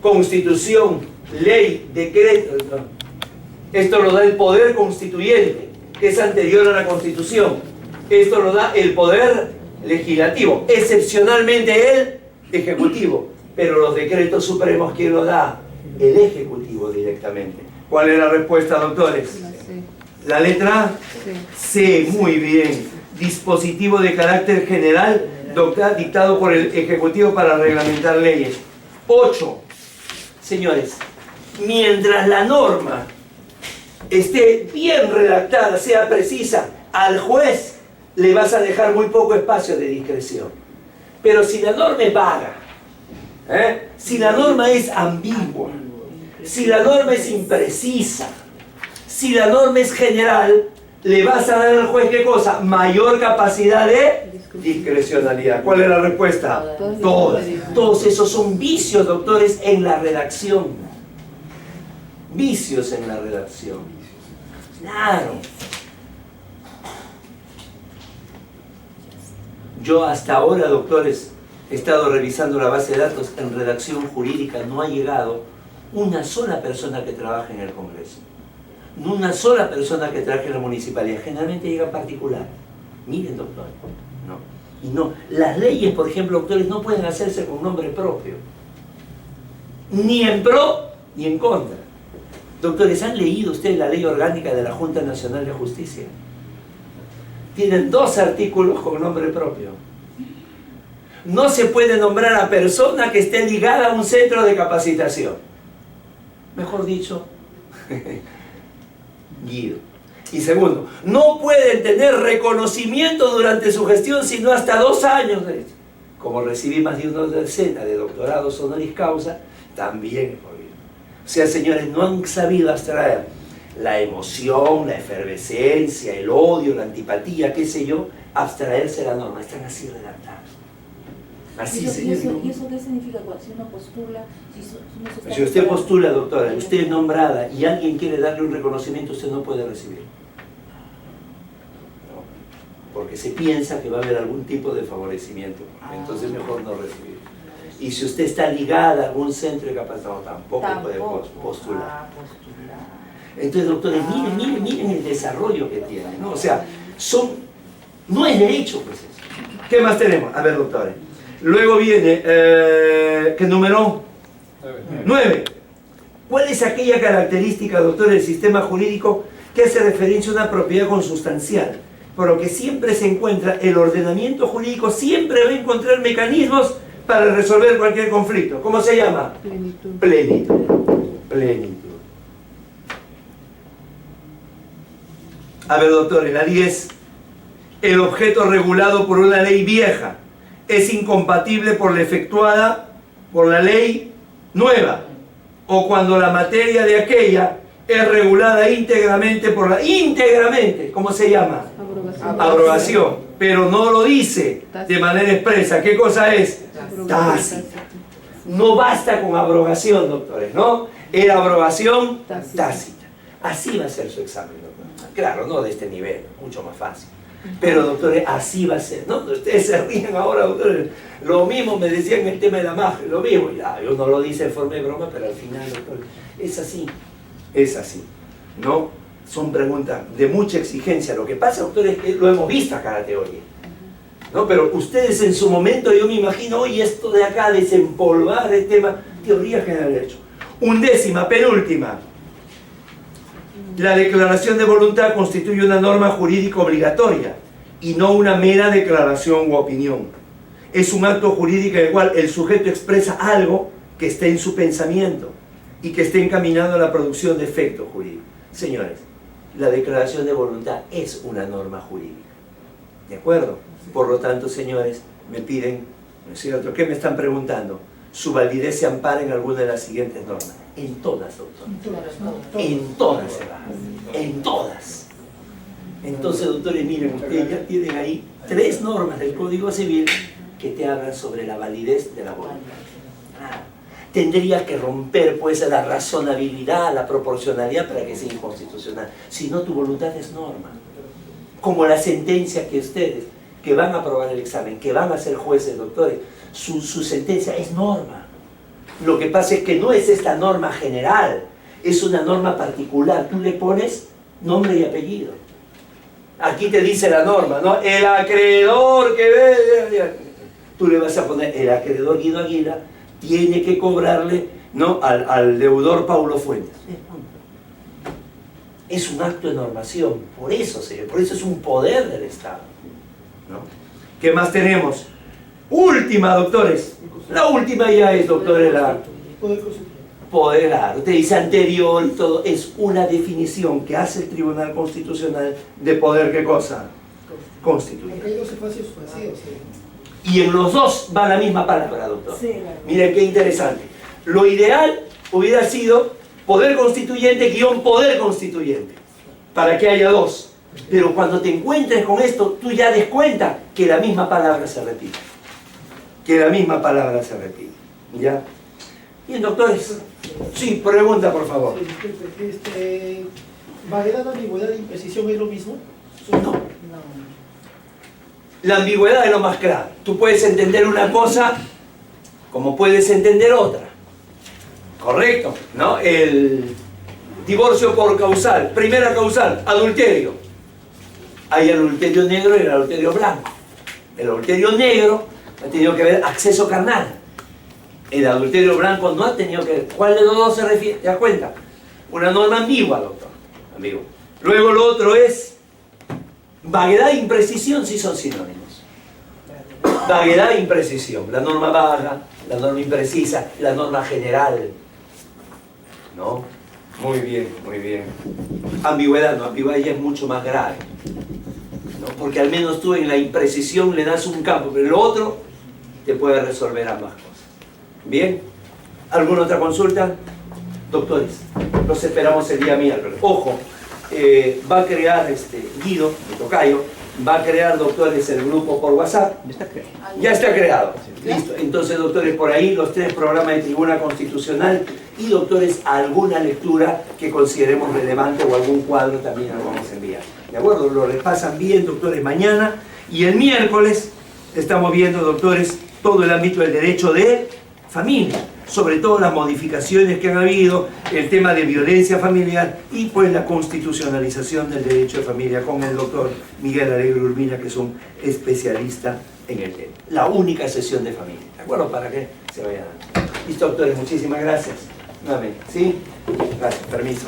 Constitución, ley, decreto. Esto lo da el poder constituyente, que es anterior a la Constitución. Esto lo da el poder legislativo, excepcionalmente el ejecutivo. Pero los decretos supremos, ¿quién lo da? El ejecutivo directamente. ¿Cuál es la respuesta, doctores? La letra C. Muy bien. Dispositivo de carácter general dictado por el Ejecutivo para reglamentar leyes. 8. Señores, mientras la norma esté bien redactada, sea precisa, al juez le vas a dejar muy poco espacio de discreción. Pero si la norma es vaga, si la norma es ambigua, si la norma es imprecisa, si la norma es general, le vas a dar al juez, ¿qué cosa? Mayor capacidad de discrecionalidad. ¿Cuál es la respuesta? Todas. Todos esos son vicios, doctores, en la redacción. Vicios en la redacción. Claro. Yo hasta ahora, doctores, he estado revisando la base de datos en redacción jurídica, no ha llegado una sola persona que trabaje en el Congreso. No una sola persona que trabaje en la municipalidad. Generalmente llega en particular. Miren, doctor. No. Y no. Las leyes, por ejemplo, doctores, no pueden hacerse con nombre propio. Ni en pro, ni en contra. Doctores, ¿han leído ustedes la ley orgánica de la Junta Nacional de Justicia? Tienen 2 artículos con nombre propio. No se puede nombrar a persona que esté ligada a un centro de capacitación. Mejor dicho, Guido. Y segundo, no pueden tener reconocimiento durante su gestión sino hasta 2 años. Como recibí más de una decena de doctorados honoris causa, también es por vida. O sea, señores, no han sabido abstraer la emoción, la efervescencia, el odio, la antipatía, qué sé yo, abstraerse de la norma. Están así redactados. Así, ¿Y señor. eso qué significa? Si uno postula, uno se está Si usted preparando. postula, doctora, usted es nombrada y alguien quiere darle un reconocimiento, usted no puede recibir. No, porque se piensa que va a haber algún tipo de favorecimiento, entonces mejor no recibir. Y si usted está ligada a algún centro de capacitación, tampoco puede postular. Entonces, doctores, miren el desarrollo que tiene, ¿no? O sea, no es derecho, pues eso. ¿Qué más tenemos? A ver, doctores. Luego viene, ¿qué número? 9. ¿Cuál es aquella característica, doctor, del sistema jurídico que hace referencia a una propiedad consustancial? Por lo que siempre se encuentra, el ordenamiento jurídico siempre va a encontrar mecanismos para resolver cualquier conflicto. ¿Cómo se llama? Plenitud. Plenitud. Plenitud. A ver, doctor, en la 10, el objeto regulado por una ley vieja es incompatible por la efectuada por la ley nueva, o cuando la materia de aquella es regulada íntegramente por la... íntegramente, ¿cómo se llama? Abrogación. Abrogación, pero no lo dice de manera expresa. ¿Qué cosa es? Tácita. No basta con abrogación, doctores, ¿no? Era abrogación tácita. Así va a ser su examen, doctor. Claro, no de este nivel, mucho más fácil. Pero, doctores, así va a ser, ¿no? Ustedes se ríen ahora, doctores. Lo mismo me decían en el tema de la magia, lo mismo. Ya, uno lo dice en forma de broma, pero al final, doctor, es así. Es así, ¿no? Son preguntas de mucha exigencia. Lo que pasa, doctores, es que lo hemos visto acá la teoría, ¿no? Pero ustedes en su momento, yo me imagino, oye, esto de acá, desempolvar el tema, teoría general de derecho. 11ª, penúltima. La declaración de voluntad constituye una norma jurídica obligatoria y no una mera declaración u opinión. Es un acto jurídico en el cual el sujeto expresa algo que esté en su pensamiento y que esté encaminado a la producción de efecto jurídico. Señores, la declaración de voluntad es una norma jurídica. ¿De acuerdo? Por lo tanto, señores, me piden, ¿no es cierto? ¿Qué me están preguntando? Su validez se ampara en alguna de las siguientes normas. En todas, doctor. En todas se va. En todas. Entonces, doctores, miren, ustedes ya tienen ahí 3 normas del Código Civil que te hablan sobre la validez de la voluntad. Tendrías que romper, pues, la razonabilidad, la proporcionalidad para que sea inconstitucional. Si no, tu voluntad es norma. Como la sentencia que ustedes, que van a aprobar el examen, que van a ser jueces, doctores, su sentencia es norma. Lo que pasa es que no es esta norma general, es una norma particular. Tú le pones nombre y apellido. Aquí te dice la norma, ¿no? El acreedor que ve... Tú le vas a poner el acreedor Guido Aguila tiene que cobrarle, ¿no?, al deudor Paulo Fuentes. Es un acto de normación, por eso es un poder del Estado, ¿no? ¿Qué más tenemos? Última, doctores. La última ya es, doctores, la... Poder, claro. Usted dice anterior y todo. Es una definición que hace el Tribunal Constitucional de poder, ¿qué cosa? Constituir. Acá hay 2 espacios vacíos. Y en los dos va la misma palabra, doctor. Sí, claro. Miren qué interesante. Lo ideal hubiera sido poder constituyente guión poder constituyente, para que haya 2. Pero cuando te encuentres con esto, tú ya des cuenta que la misma palabra se repite. Que la misma palabra se repite. ¿Ya? Bien, doctores. Sí, pregunta, por favor. Sí, ¿vaguedad, ambigüedad e imprecisión es lo mismo? No. La ambigüedad es lo más grave. Tú puedes entender una cosa como puedes entender otra. ¿Correcto? ¿No? El divorcio por causal. Primera causal, adulterio. Hay el adulterio negro y el adulterio blanco. El adulterio negro ha tenido que ver acceso carnal. El adulterio blanco no ha tenido que ver. ¿Cuál de los dos se refiere? ¿Te das cuenta? Una norma ambigua, doctor. Ambigua. Luego lo otro es vaguedad e imprecisión, sí son sinónimos. Vaguedad e imprecisión. La norma vaga, la norma imprecisa, la norma general. ¿No? Muy bien, muy bien. Ambigüedad, no, ambigüedad ya es mucho más grave, ¿no? Porque al menos tú en la imprecisión le das un campo, pero lo otro te puede resolver ambas cosas. Bien. ¿Alguna otra consulta? Doctores, los esperamos el día miércoles. Ojo, va a crear Guido, mi tocayo, va a crear, doctores, el grupo por WhatsApp. Ya está creado. Listo. Entonces, doctores, por ahí los 3 programas de Tribuna Constitucional y, doctores, alguna lectura que consideremos relevante o algún cuadro también lo vamos a enviar. ¿De acuerdo? Lo repasan bien, doctores, mañana. Y el miércoles estamos viendo, doctores, todo el ámbito del derecho de familia, sobre todo las modificaciones que han habido, el tema de violencia familiar y pues la constitucionalización del derecho de familia con el doctor Miguel Alegre Urbina, que es un especialista en el tema. La única sesión de familia, ¿de acuerdo? Para que se vayan dando. Listo, doctores, muchísimas gracias. Nuevamente, ¿sí? Gracias, permiso.